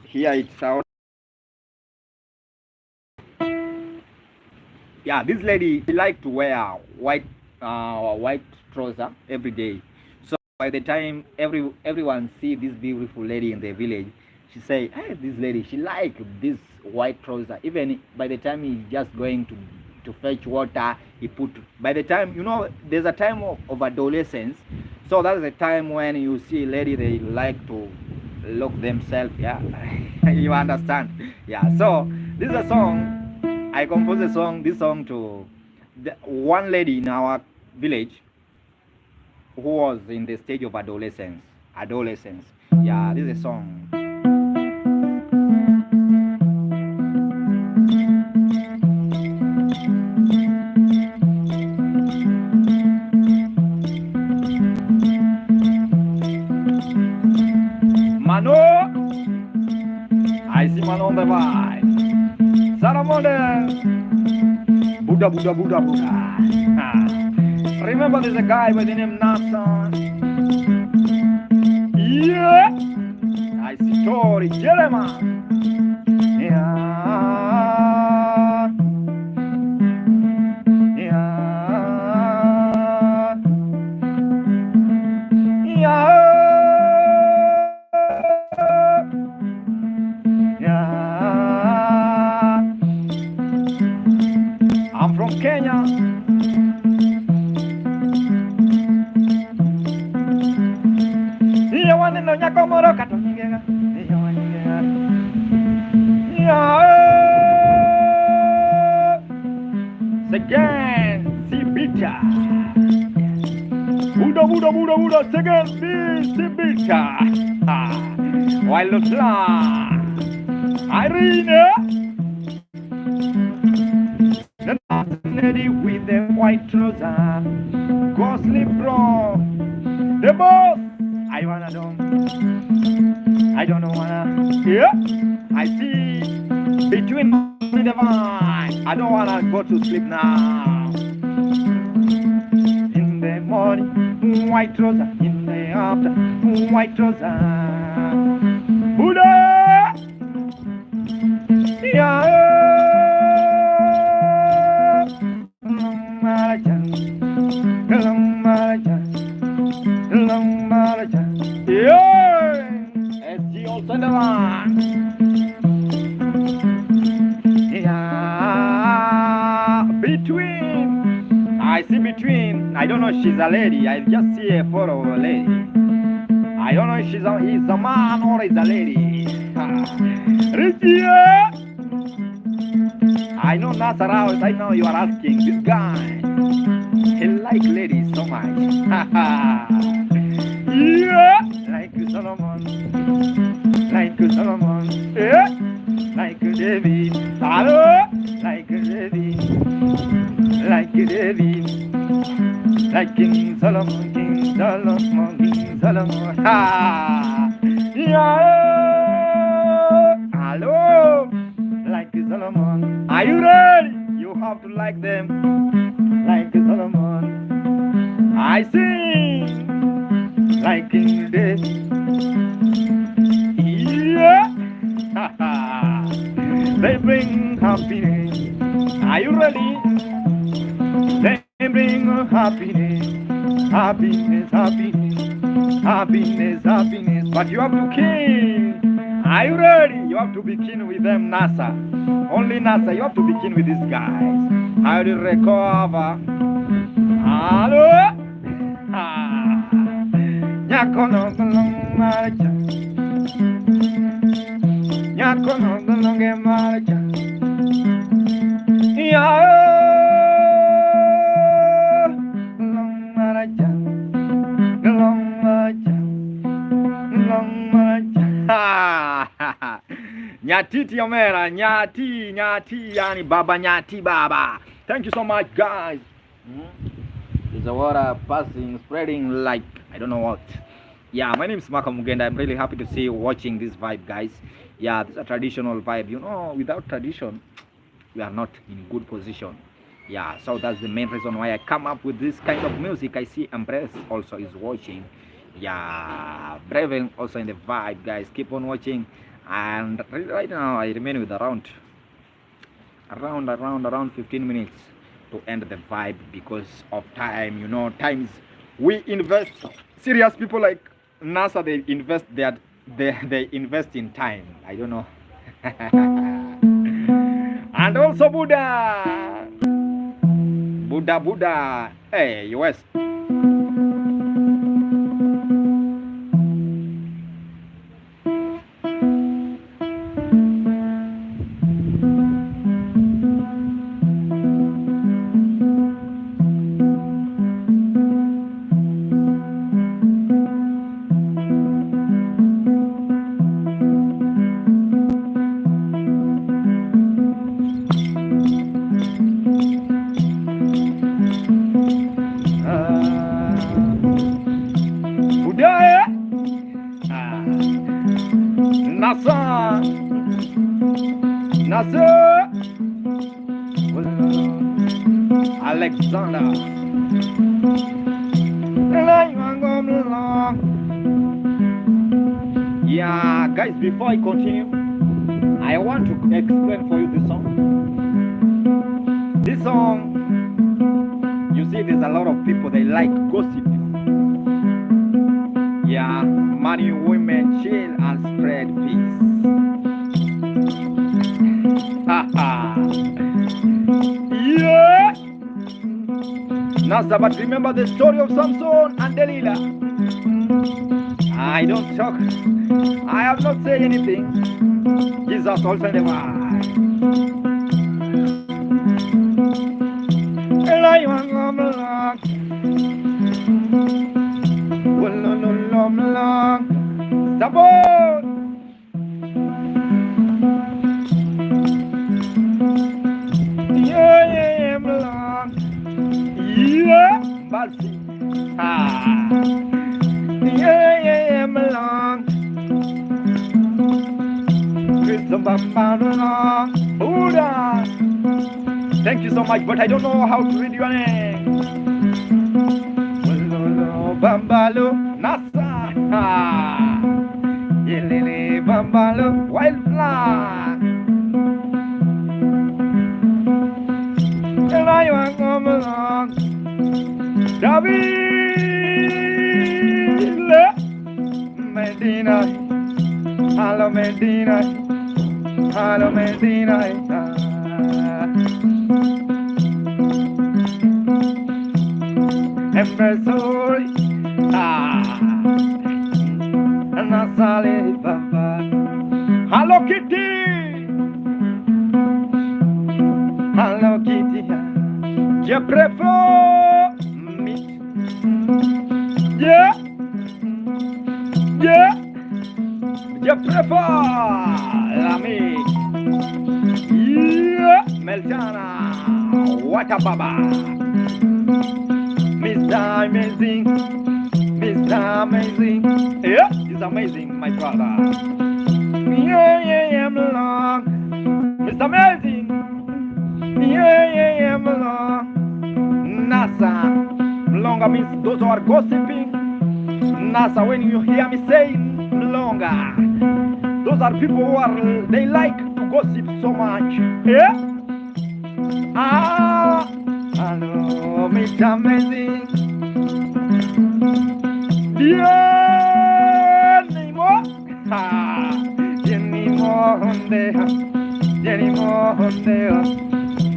Here it's out. Yeah, this lady, she like to wear white trouser every day. So by the time everyone see this beautiful lady in the village, she say, hey, this lady, she like this white trouser. Even by the time he's just going to fetch water, he put. By the time, you know, there's a time of adolescence. So that's the time when you see a lady, they like to look themselves. Yeah. You understand? Yeah. So this is a song. I composed this song to one lady in our village who was in the stage of adolescence. Yeah, this is a song. Mano, I see Mano on the vibe. Salamone, Buddha. Remember, there's a guy by the name Nasa. Yeah, I see story, Jelema. Yeah, yeah, yeah. I'm from Kenya. Yeah, one in the Yakomoro Katonga. Yeah, again, Sibita. Buddha, second, Sibita. Wild Fly. Irene. The lady with the white trouser. Go sleep, bro. The boss. I don't know wanna. Yeah. I see between the vine. I don't wanna go to sleep now. In the morning, white trouser. In the afternoon, white trouser. Buddha. Yeah. Yeah. SG also the one. Yeah. Between. I see between. I don't know if she's a lady. I just see a photo of a lady. I don't know if he's a man or is a lady. Richie! I know Nasser House. I know you are asking this guy. He like ladies so much. Yeah! Like Solomon. Like Solomon. Yeah! Like David. Hello! Like David. Like David. Like King Solomon. King Solomon. King Solomon. Ha! Yeah! Hello! Like Solomon. Are you ready? You have to like them. Like Solomon. I sing. Like King David. Yeah! They bring happiness. Are you ready? They bring happiness. Happiness, happiness. Happiness, happiness. But you have to kill. Are you ready? You have to be keen with them, NASA. Only NASA. You have to be keen with these guys. How do you recover? Hello? Nyakono marcha. Nyakono marcha. Yeah. Marcha. Nyatiti Omera, Nyati, yani Baba Nyati Baba. Thank you so much, guys. There's a water passing, spreading like I don't know what. Yeah, my name is Maka Mugenda. I'm really happy to see you watching this vibe, guys. Yeah, this is a traditional vibe. You know, without tradition, we are not in good position. Yeah, so that's the main reason why I come up with this kind of music. I see Empress also is watching. Yeah, Breven also in the vibe, guys. Keep on watching. And right now I remain with around 15 minutes to end the vibe because of time. You know, times we invest. Serious people like NASA, they invest they invest in time. I don't know. And also Buddha. Hey, US. Nasser Alexander Yeah, guys, before I continue, I want to explain for you this song. This song, you see, there's a lot of people they like gossip. Yeah, money, women, chill and spread peace. Yeah. Nasa, but remember the story of Samson and Delilah. I don't talk. I have not said anything. Jesus also the word. And I want to support. Yeah, yeah, Basi. Yeah, Milan. Buddha. Thank you so much, but I don't know how to read your name. Bambalo, Nasa. Yelele, Bambalo, Wildflower. And I want to come along. David Medina. Hello, Medina. Hello, Medina. Embrace. Nasale Papa. Hello, Kitty. Hello, Kitty. Je préfère me. Yeah. Yeah. Je préfère l'ami. Yeah. Meltana. What a baba. Mr. Amazing. Mr. Amazing. Yeah. It's amazing, my brother. Yeah, I'm long. Mr. Amazing. Yeah, I'm long. Nasa. Longer means those who are gossiping. Nasa, when you hear me saying longer, those are people who are, they like to gossip so much. Yeah? Hello, Mr. Amazing. Yeah, anymore. Anymore.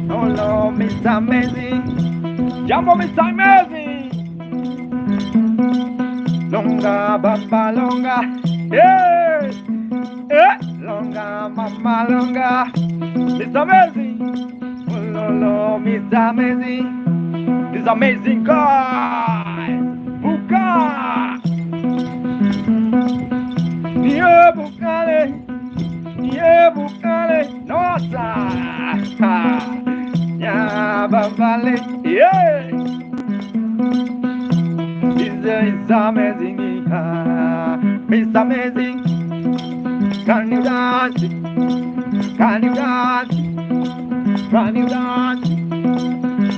Hello, Mr. Amazing. Jumbo, Mr. Amazing. Longa, bamba, longa. Yeah. Yeah. Longa, mama, longa. Mr. Amazing. Oh, Mr. Amazing. This amazing guy. Buka. Yeah, Bukale. Yeah, Bukale. Nossa. Yeah, Bambale. Yeah. It's amazing. It's amazing. Can you dance? Can you dance? Can you dance?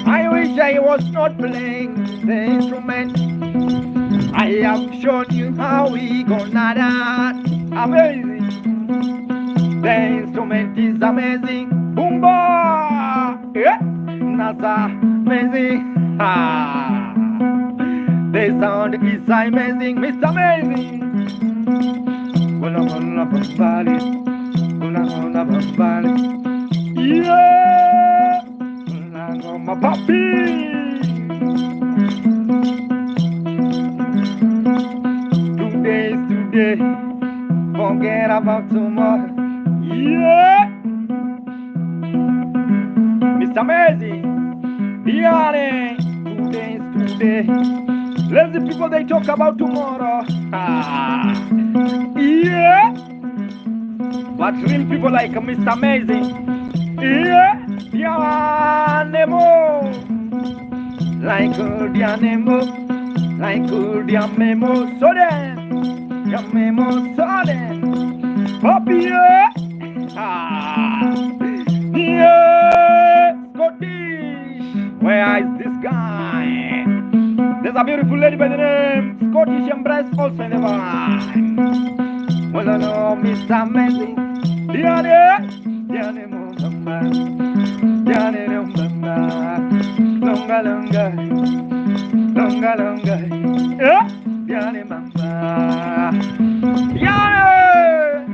I wish I was not playing the instrument. I have shown you how we gonna dance. Amazing. The instrument is amazing. Boomba! Yeah, Nasa, amazing. The sound is amazing, Mr. Amazing. Yeah, my puppy. Today, forget about tomorrow. Yeah, Mr. Amazing. Diane, today. Let the people they talk about tomorrow. Yeah, but real people like Mr. Amazing. Yeah, Dianemo, like Dianemo, like Dianemo, so then, Dianemo, so then, Poppy, yeah, Scottish. Where is this guy? There's a beautiful lady by the name Scottish Embrace also in the vibe. no, no, Mr. Amazing. Diane, Diane, Mumba, Diane, Mumba, Longa, Longa, Longa, Longa, yeah, Diane, Mumba, yeah,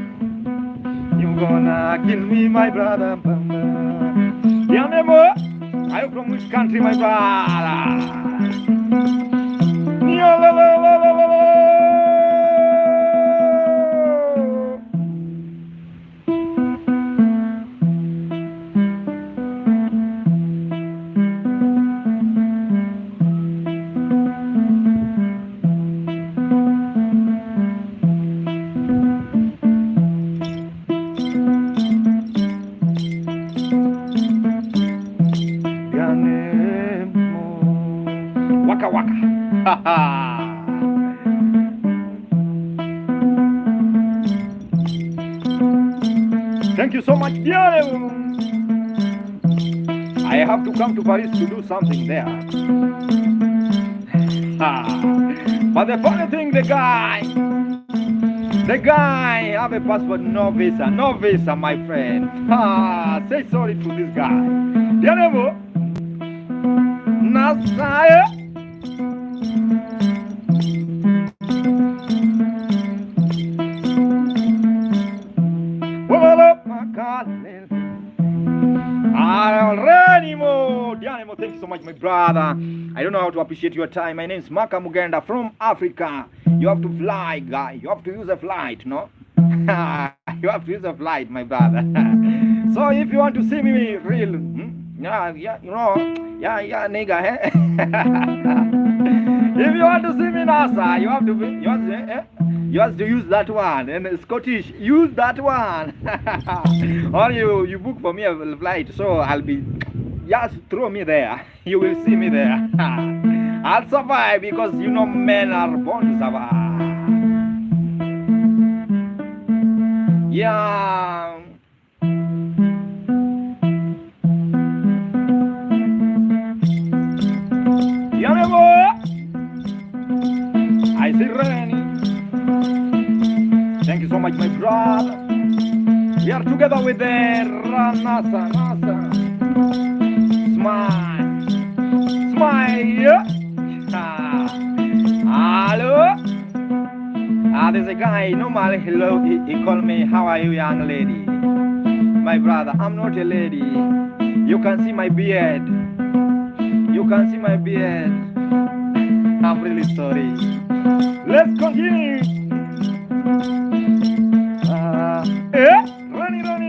you gonna kill me, my brother, Mumba. Diane, Mo, are you from which country, my brother? Waka waka. Thank you so much, dear. I have to come to Paris to do something there. But the funny thing, the guy have a passport, no visa, my friend. Say sorry to this guy. Dear Nasaya. Dianimo, thank you so much, my brother. I don't know how to appreciate your time. My name is Maka Mugenda from Africa. You have to fly, guy. You have to use a flight, no? You have to use a flight, my brother. So if you want to see me real, yeah, you know, yeah, nigga, eh? If you want to see me NASA, you have to use that one. And Scottish, use that one. Or you book for me a flight, so I'll be, just throw me there. You will see me there. I'll survive because you know men are born to survive. Yeah. I see rain. Thank you so much, my brother. We are together with the NASA. Smile. Hello. There's a guy, normally, hello, he called me, how are you, young lady? My brother, I'm not a lady. You can see my beard. I'm really sorry. Let's continue.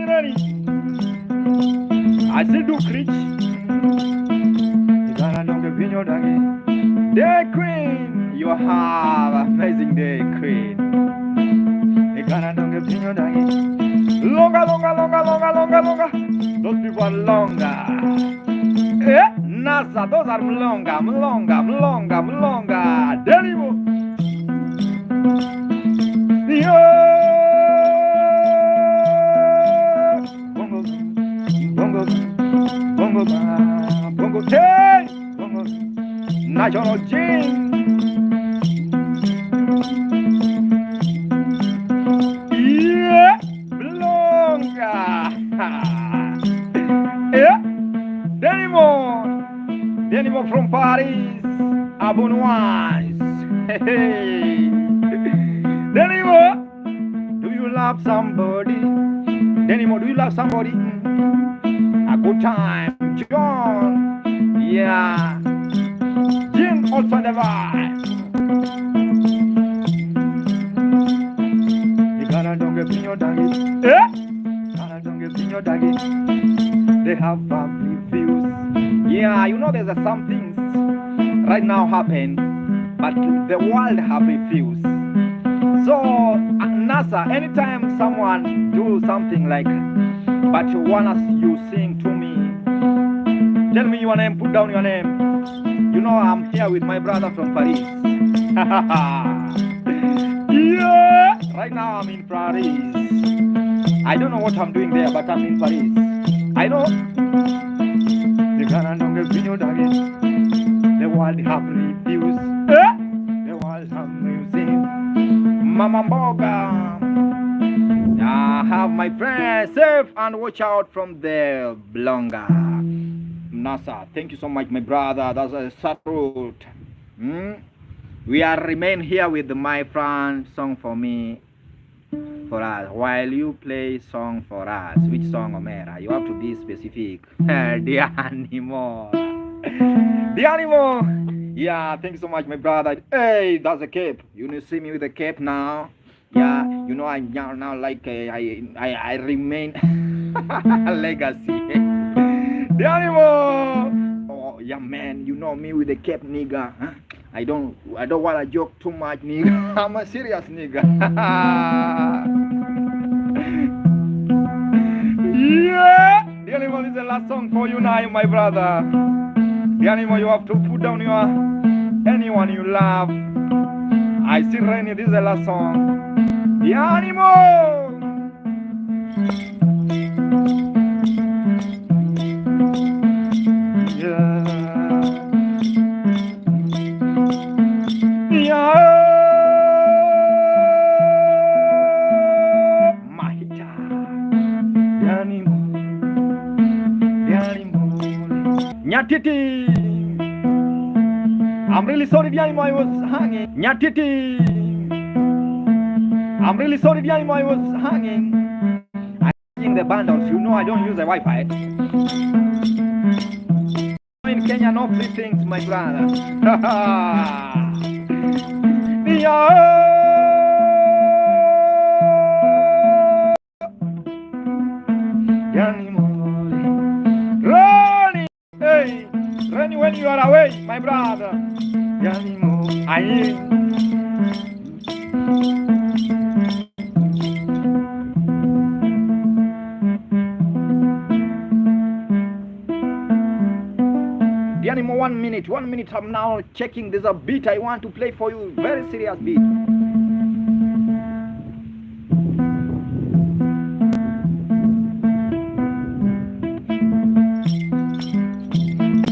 Running. I still do preach. You gotta know the vineyard again. Day Queen, you have amazing day Queen. You gotta know the vineyard again. Longer. Those people are longer. NASA, those are longer. Deliver. Bongo, hey, bongo, national gym. Yeah, longer. Yeah, Denimo from Paris, Abonoise. Hey, Denimo, do you love somebody? Denimo, do you love somebody? A good time, John. Yeah, Jim also the vibe. You gotta don't get in your doggy. Gotta don't get in your doggy. They have reviews. Yeah, you know there's some things right now happen, but the world have reviews. So NASA, anytime someone do something like, but you want us you sing to me, tell me your name, put down your name. You know I'm here with my brother from Paris. Yeah, right now I'm in Paris. I don't know what I'm doing there, but I'm in Paris. I know. The world have reviews. The world have music. Mama Boga. have, my friend. Safe and watch out from the blonga. NASA, thank you so much, my brother. That's a salute. Hmm? We are remain here with my friend song for me, for us. While you play song for us, which song, Omera? You have to be specific. The animal. The animal. Yeah, thank you so much, my brother. Hey, that's a cape. You see me with a cape now. Yeah, you know I'm now like I remain legacy. The animal. Oh yeah, man. You know me with the cape, nigga. Huh? I don't want to joke too much, nigga. I'm a serious nigga. Yeah. The animal is the last song for you now, my brother. The animal, you have to put down your anyone you love. I see Rainy, this is the last song. The animal. Yeah. Yeah. Mahita. The animal. The animal. Nyatiti. I'm really sorry the animal I was hanging. Nyatiti. I'm really sorry the animal I was hanging. I'm in the bundles. You know I don't use the Wi-Fi. In Kenya, no free things, my brother. The animal. Ronnie! Hey! Ronnie, when you are away, my brother. The animal. The animal, 1 minute. 1 minute, I'm now checking. There's a beat I want to play for you. Very serious beat.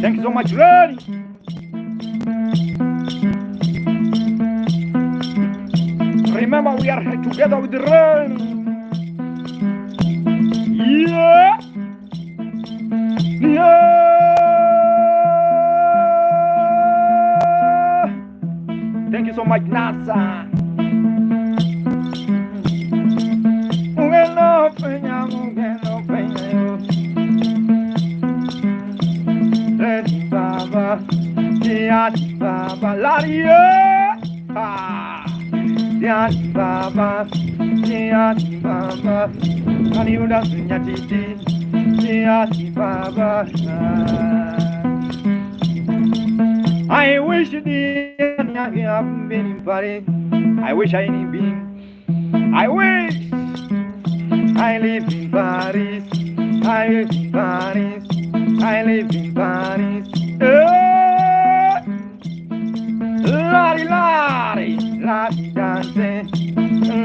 Thank you so much, Ronnie. Remember, we are together with the rain. Yeah. Yeah. Thank you so much, NASA. Baba, Laria. Baba, Baba, Kaniuda Nyatiti, Baba. I wish the have been in Paris. I wish I ain't been. I wish I live in Paris. I live in Paris. I live in Paris. Lari, lari, lari, dance,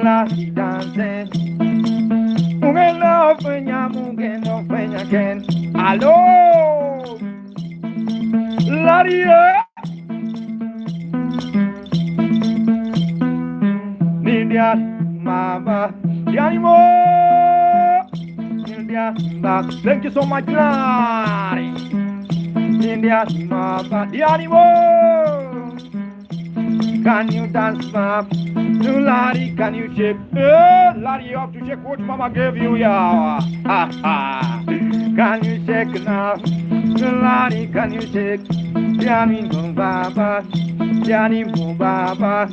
lari, dance. Mugeno peña ken. Allo, lari, India, mama, the animal, India, thank you so much, lari. India, mama, the animal. Can you dance, mom? No, Larry, can you shake? Larry, you have to shake what mama gave you, yeah. Ha ha. Can you shake now? No, Larry, can you shake? Yami Baba, Yami Baba,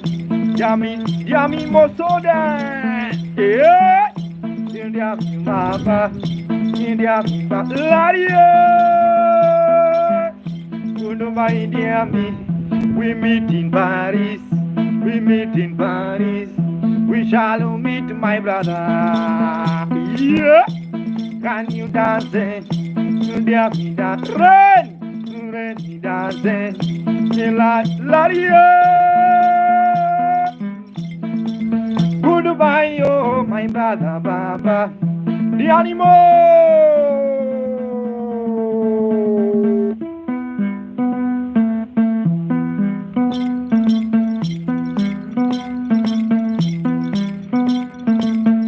Yami Mosoda. Yeah. India Baba, India Baba, Larry. Goodbye, dear me. We meet in Paris, we meet in Paris. We shall meet, my brother. Yeah. Can you dance? Rain, rain, dance. Goodbye, oh, my brother, Baba. The animal.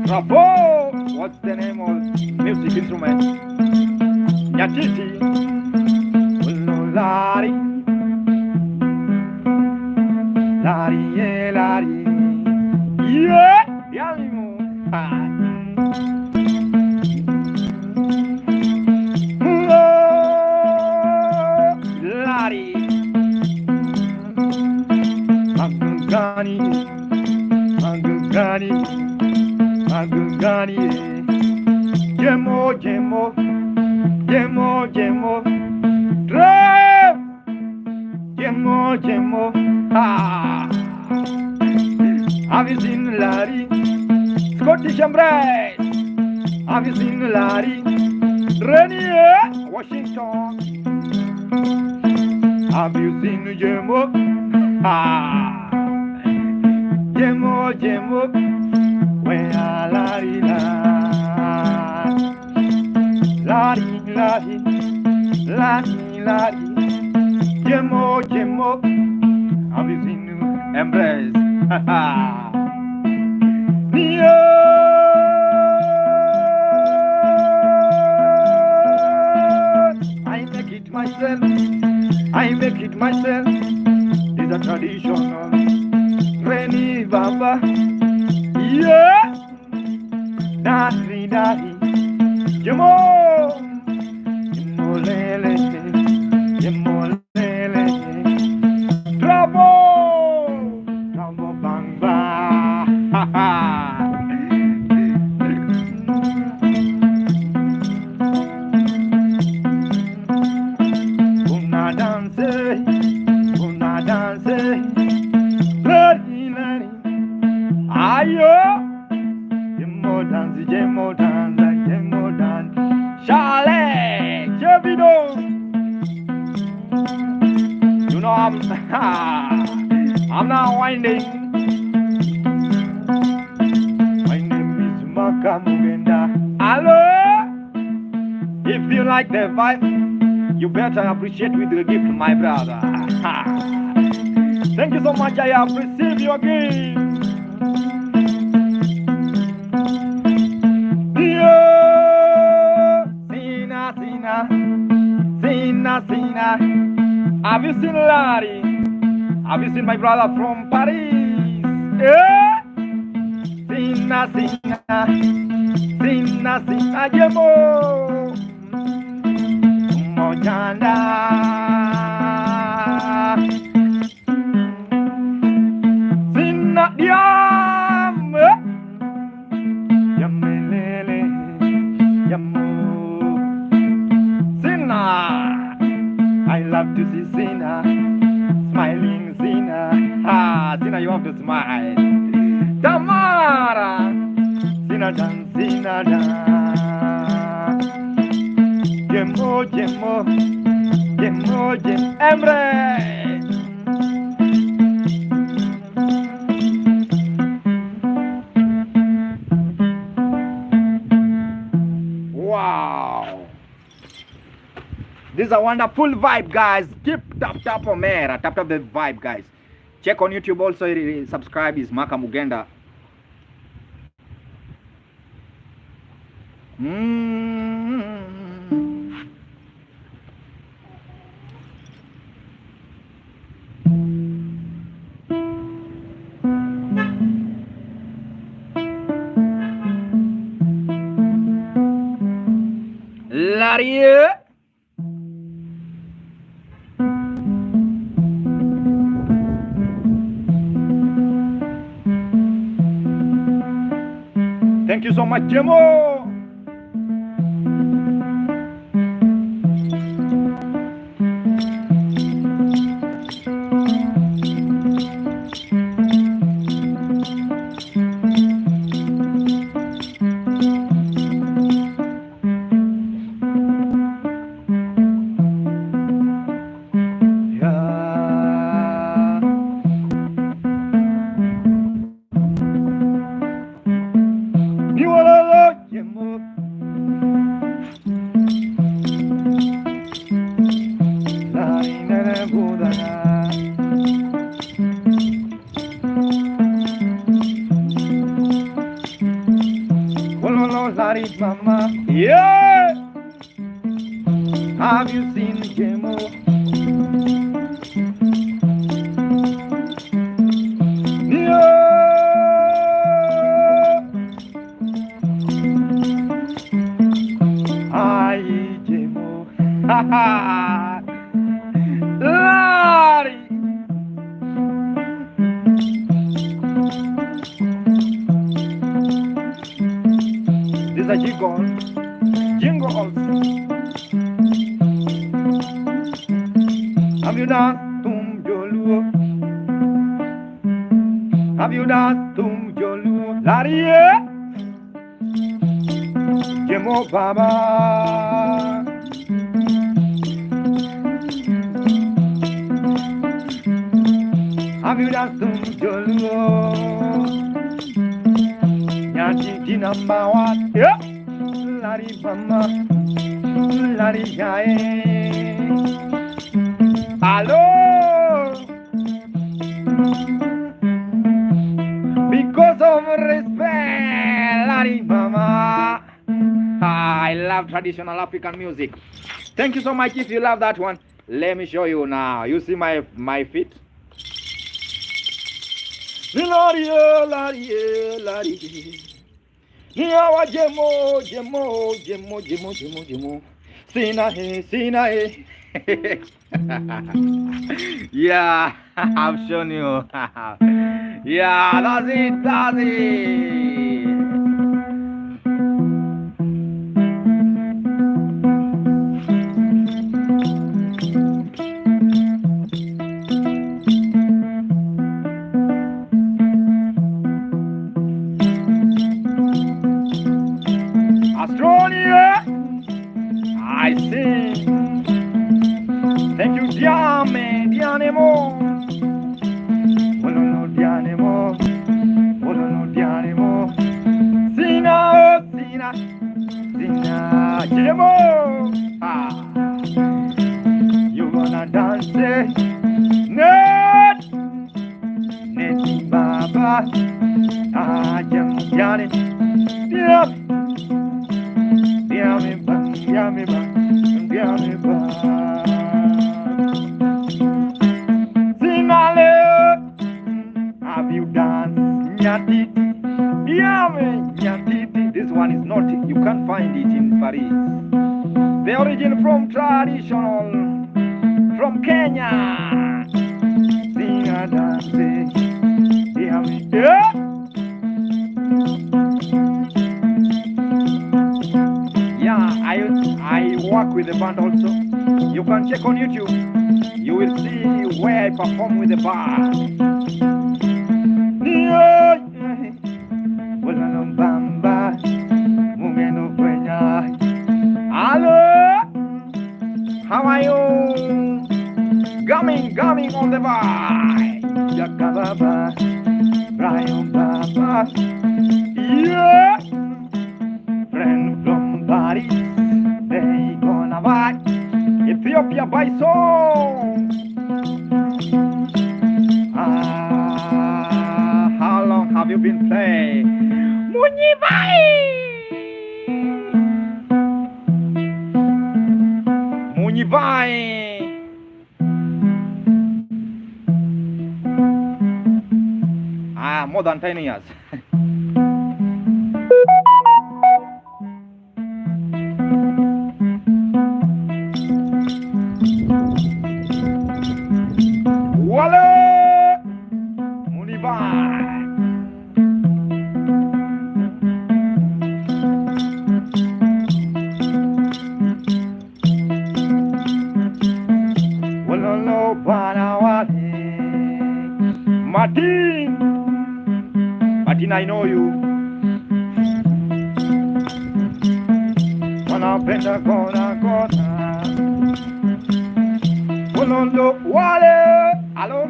Bravo! What's the name of music instrument? Nyatiti. Lari, lari, yeah, lari. Yeah, yeah, lari. Magugani, magugani, magugani. Jemo, jemo, jemo, jemo. Drive, jemo, jemo. Ha. Have you seen Larry? Scottish embrace. Have you seen Larry? Rainier, Washington. Have you seen Jemo? Ah, Jemo, Jemo. Where are Larry, Larry, Larry, Larry, Larry. Jemo, Jemo. Have you seen embrace? Ha ha. I make it myself. I make it myself. It's a traditional rainy baba. Yeah, daddy, daddy. Jemo, jemo lele, jemo lele. Bravo, bravo bang bang. Ha ha. Ayo, jemo dance, jemo dance, jemo dance. Charlie, Jevido. You know I'm now winding. My name is Makamugenda. Hello. If you like the vibe, you better appreciate with the gift, my brother. Thank you so much. I have received your gift. Sina. Have you seen Larry? Have you seen my brother from Paris? Yeah. Sina, Jemo. Mojanda. Sina, Diam. Yamelele. Yamu. Sina. I love to see Sina, smiling Sina. Ah, Sina, you have to smile. Tamara, Sina dance, Sina dance. Jemo, jemo, jemo, jemo, embrace. Wow. This is a wonderful vibe, guys. Keep tap on Mera. Tap the vibe, guys. Check on YouTube also. Subscribe is Makamugenda. Larry. Thank you so much, Jemo. Lari mama. Yeah. Have you seen Jemo? Lari. This is a jingle. Jingle also. Have you danced tum jolu? Have you danced tum jolu? Lari. Jemo baba. Have you danced tum jolu? Nyatiti number one. Yeah. Lari mama. Lari jae. Hello. Because of respect, Lari mama. I love traditional African music. Thank you so much. If you love that one, let me show you now. You see my feet? Lari, lari, lari. Niawa jemo, jemo, jemo, jemo, jemo, jemo. Sina he, sina he. Yeah, I've shown you. Yeah, that's it, that's it. Australia, I see. Thank you, Diame, Dianemo. Wolono Dianemo. Wolono Dianemo. Sina, Sina, Sina, Jemo. Ah, you gonna dance it? Net, Net, Baba. Ah, Jem, Diane, Diam. Diame, Diame, Diame, Diame. Have you danced Nyatiti? Yeah, Nyatiti. This one is not, you can't find it in Paris. The origin from traditional, from Kenya. Sing a dance, yeah. Yeah, I work with the band also. You can check on YouTube. You will see where I perform with the band. Hello, how are you? Gumming on the vibe. Yakababa, Brian Baba, yeah. Friend from Paris, they gonna buy Ethiopia by song. How long have you been playing? Munyibai! Munyibai! More than 10 years. Wale! Munyibai! Walolo Banawale Martin, I know you. Wanapenda kona kona. Walolo Wale. Hello.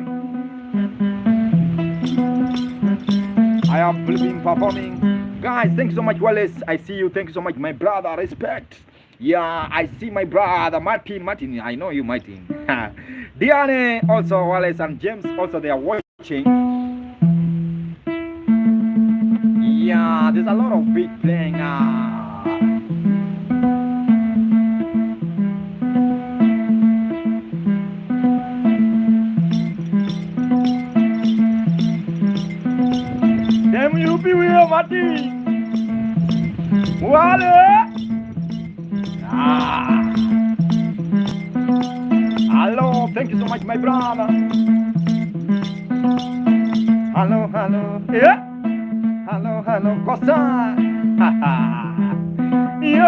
I have been performing. Guys, thanks so much, Wallace. I see you. Thank you so much, my brother. Respect. Yeah, I see my brother Martin. I know you, Martin. Diane, also Wallace and James, also they are watching. Yeah, There's a lot of beat playing. Them you be with Mati. Wale. Hello, thank you so much, my brother. Hello, hello. Yeah. Hello, hello, Costa. Yo.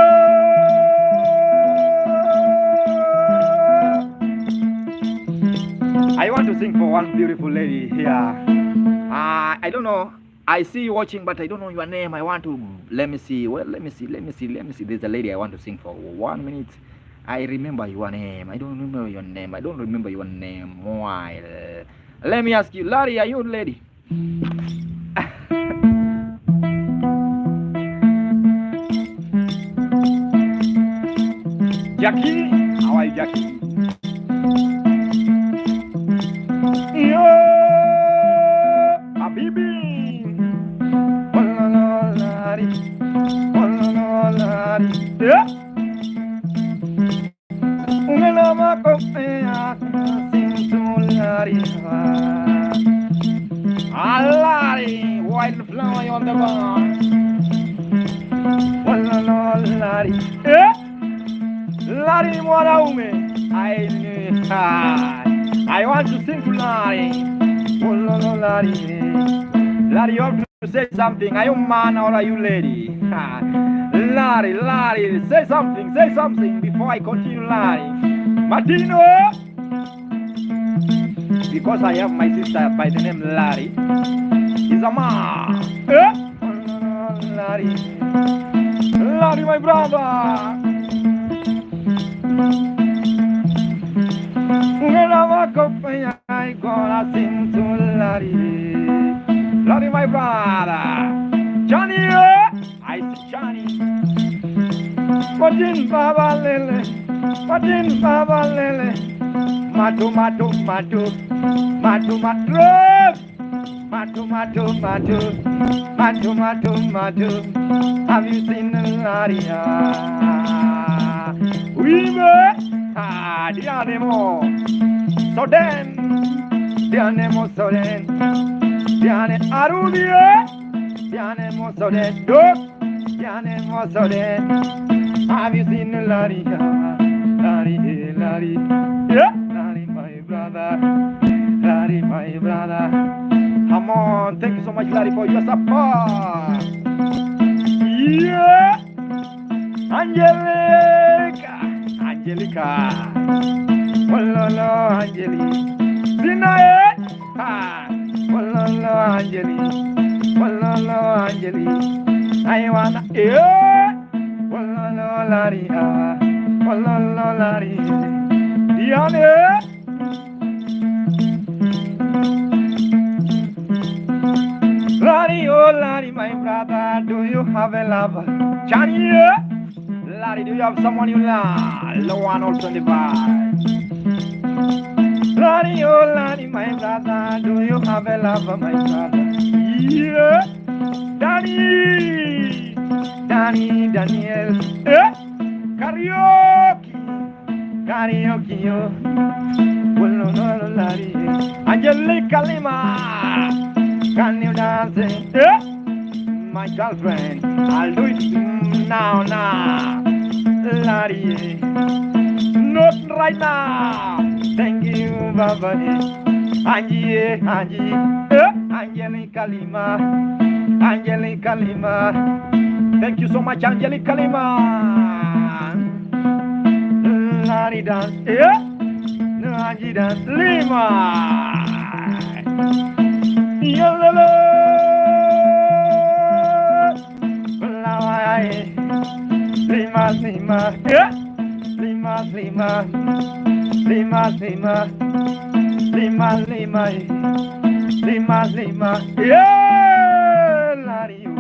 I want to sing for one beautiful lady here. I don't know. I see you watching, but I don't know your name. I want to, let me see. Well, let me see. There's a lady I want to sing for 1 minute. I remember your name. I don't remember your name. Why? Let me ask you, Larry, are you a lady? Jackie? How are you, Jackie? Yo, Habibi. Yeah. Ungelama kopea sintulari. Alari, wildflower on the bar. Lari. Yeah. Lari mwanaume. I want to sing to Lari. Lari. Lari, you have to say something. Are you man or are you lady? Lari, say something before I continue, Lari. Martino! Because I have my sister by the name Lari. He's a man. Lari, my brother. I gonna sing to Lari, my brother. Johnny, I see Johnny. Matin Baba Lele, Matu. Have you seen Laria? We were Dianemo. Diane Arubia, Diane Mosoden, Diane Mosoden. Have you seen Laria? Lari, yeah, Lari, my brother. Come on, thank you so much, Lari, for your support. Yeah, Angelica. Oh, Angelica. Sinae, Angeli. I wanna, Lari, Lari, Diane. Lari, oh Lari, my brother, do you have a lover? Johnny, Lari, do you have someone you love? No one also in the bar. Lari, oh Lari, my brother, do you have a lover, my brother? Yeah, Daniel, karaoke, yo. Well, no, Lari, Angelica Lima, can you dance? Yeah, my girlfriend, I'll do it now, Lari, not right now. Thank you, Baba. Angie, Angelica Lima. Thank you so much, Angelica Lima. Lari dance, yeah. No, Angie dance, Lima. Yololo. Lima, yeah. Lima. Yeah, Lario,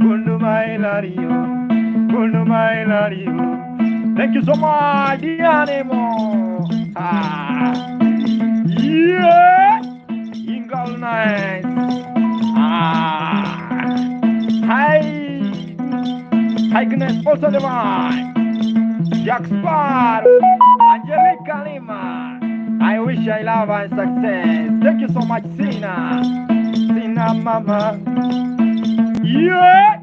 Gundu my Lario. Thank you so much, Dianemo. Yeah, Ingal nice. Hi, Tightness also divine. Jack Sparrow, Angelica Lima. I wish I love and success. Thank you so much, Sina. Sina Mama. Yeah!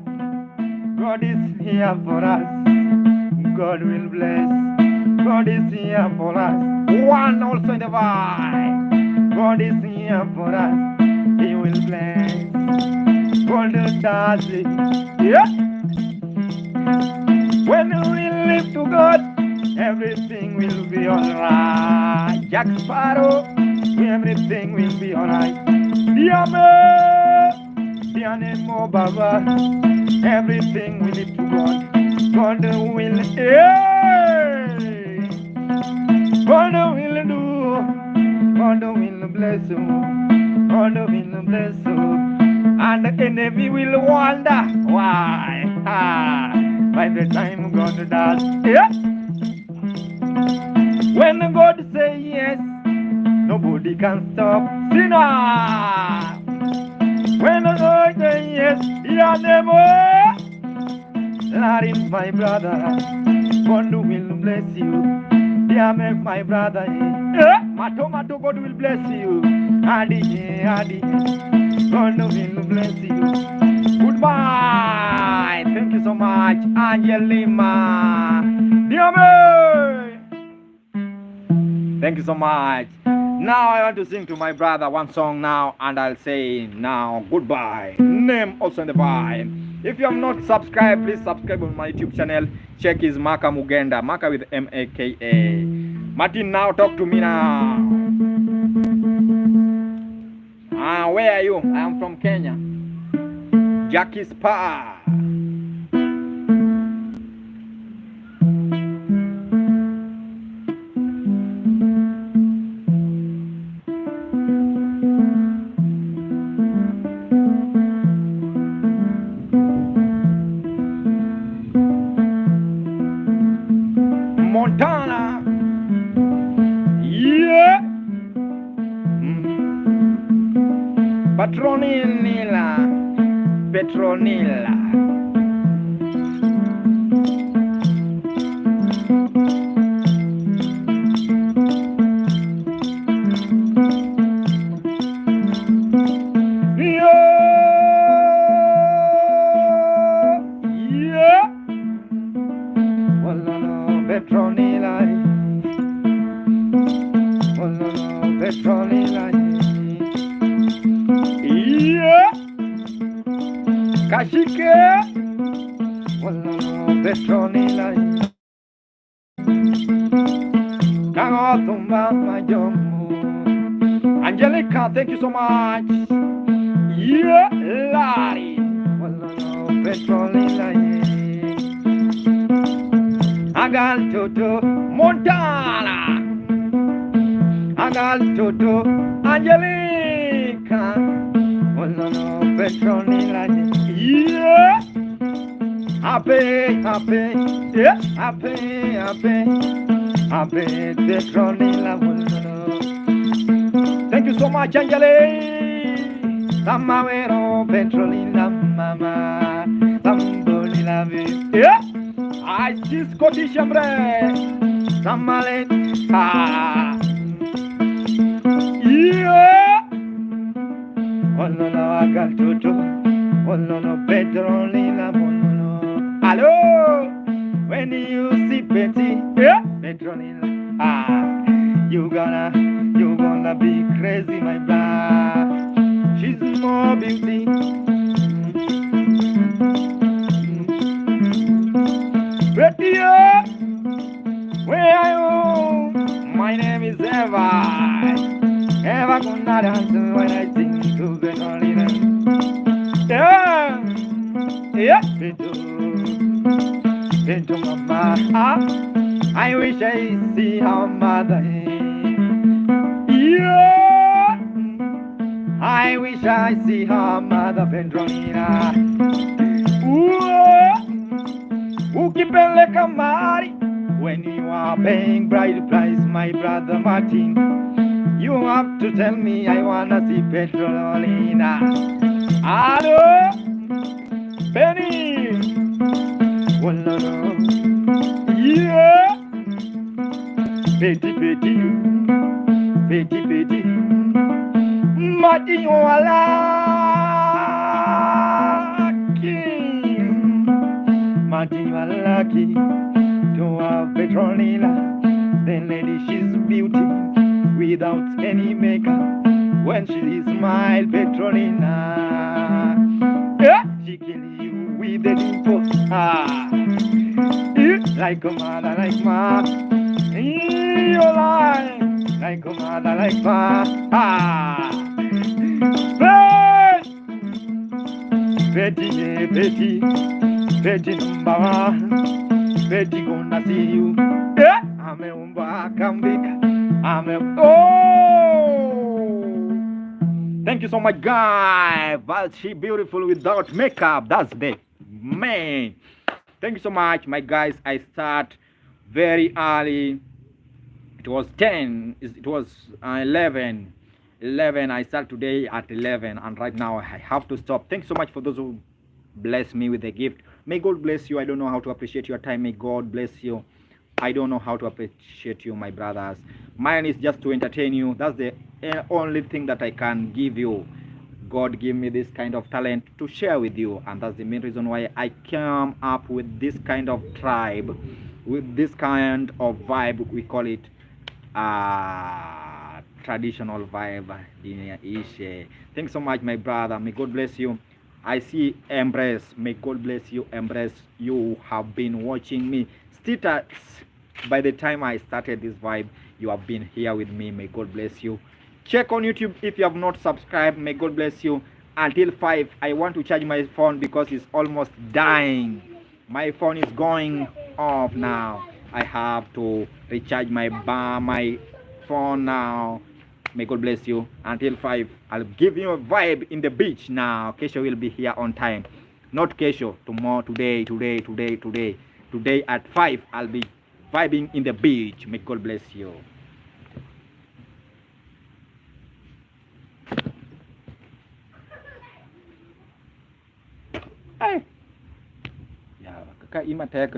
God is here for us. God will bless. God is here for us. One also in the vine. God is here for us. He will bless. God does it. Yeah! When we live to God, everything will be alright. Jack Sparrow, everything will be alright. Diane Baba, everything we live to God. God will, God will do. God will bless you. God will bless you. And the enemy will wonder why. By the time God does, when God say yes, nobody can stop. Sinner. When God say yes, Larin, my brother, God will bless you. Dear my brother, Mato, God will bless you. Adi, God will bless you. Goodbye. Thank you so much, Angelima. Dear thank you so much. Now I want to sing to my brother one song now, and I'll say now goodbye. Name also in the vine. If you have not subscribed, please subscribe on my YouTube channel. Check his Maka Mugenda, Maka with M-A-K-A. Martin, now talk to me now. Where are you? I am from Kenya. Jackie Spa. Montana. Yeah. Petronilla. Kashike Petronilla Kangotumba Majomu Angelica, thank you so much. Yeah, Larry Petronilla Agal Toto Montana Agal Toto Angelica Petronilla. Yeah, happy, yeah, happy, Petronilla. Thank you so much, Angele. Samawero, Petronilla, mama, somebody love it. Yeah, I see Scottish Ambre, Samale, yeah, oh no, I got to do. Oh no, Petronilla, oh no. Hello, when you see Betty, yeah, Petronilla, you gonna be crazy, my brother. She's more beauty. Betty, where are you? My name is Eva. Eva gonna dance when I sing to Petronilla. Yeah, Pinto Mama. I wish I see her mother. Yeah, I wish I see her mother, Petronilla. Ukipele kamari when you are paying bride price, my brother Martin. You have to tell me I wanna see Petronilla. Hello, Benny. Yeah. Petit, petit, petit, petit. Mati walaki. Mati walaki. To have Petronilla. The lady, she's beauty without any makeup. When she smile, Petronilla, yeah, she kill you with the dimple. Ah, yeah, like a mother, like ma. Your life, like a mother, like ma. Ah, Betty, Betty, Betty number one. Betty gonna see you. Yeah, I'm a umba, come big. I'm a oh. Thank you so much, guys. But she beautiful without makeup. That's the man. Thank you so much, my guys. I start very early. It was 10. It was 11. 11. I start today at 11, and right now I have to stop. Thanks so much for those who bless me with a gift. May God bless you. I don't know how to appreciate your time. May God bless you. I don't know how to appreciate you, my brothers. Mine is just to entertain you. That's the only thing that I can give you. God gave me this kind of talent to share with you, and that's the main reason why I came up with this kind of tribe, with this kind of vibe. We call it traditional vibe. Thanks so much, my brother. May God bless you. I see Embrace. May God bless you, Embrace. You have been watching me. Status. By the time I started this vibe, you have been here with me. May God bless you. Check on YouTube if you have not subscribed. May God bless you. Until 5, I want to charge my phone because it's almost dying. My phone is going off now. I have to recharge my phone now. May God bless you. Until 5, I'll give you a vibe in the beach now. Kesho will be here on time. Not Kesho, tomorrow, today. Today at 5, I'll be vibing in the beach. May God bless you. Hey. Ya, kakak ima tayo.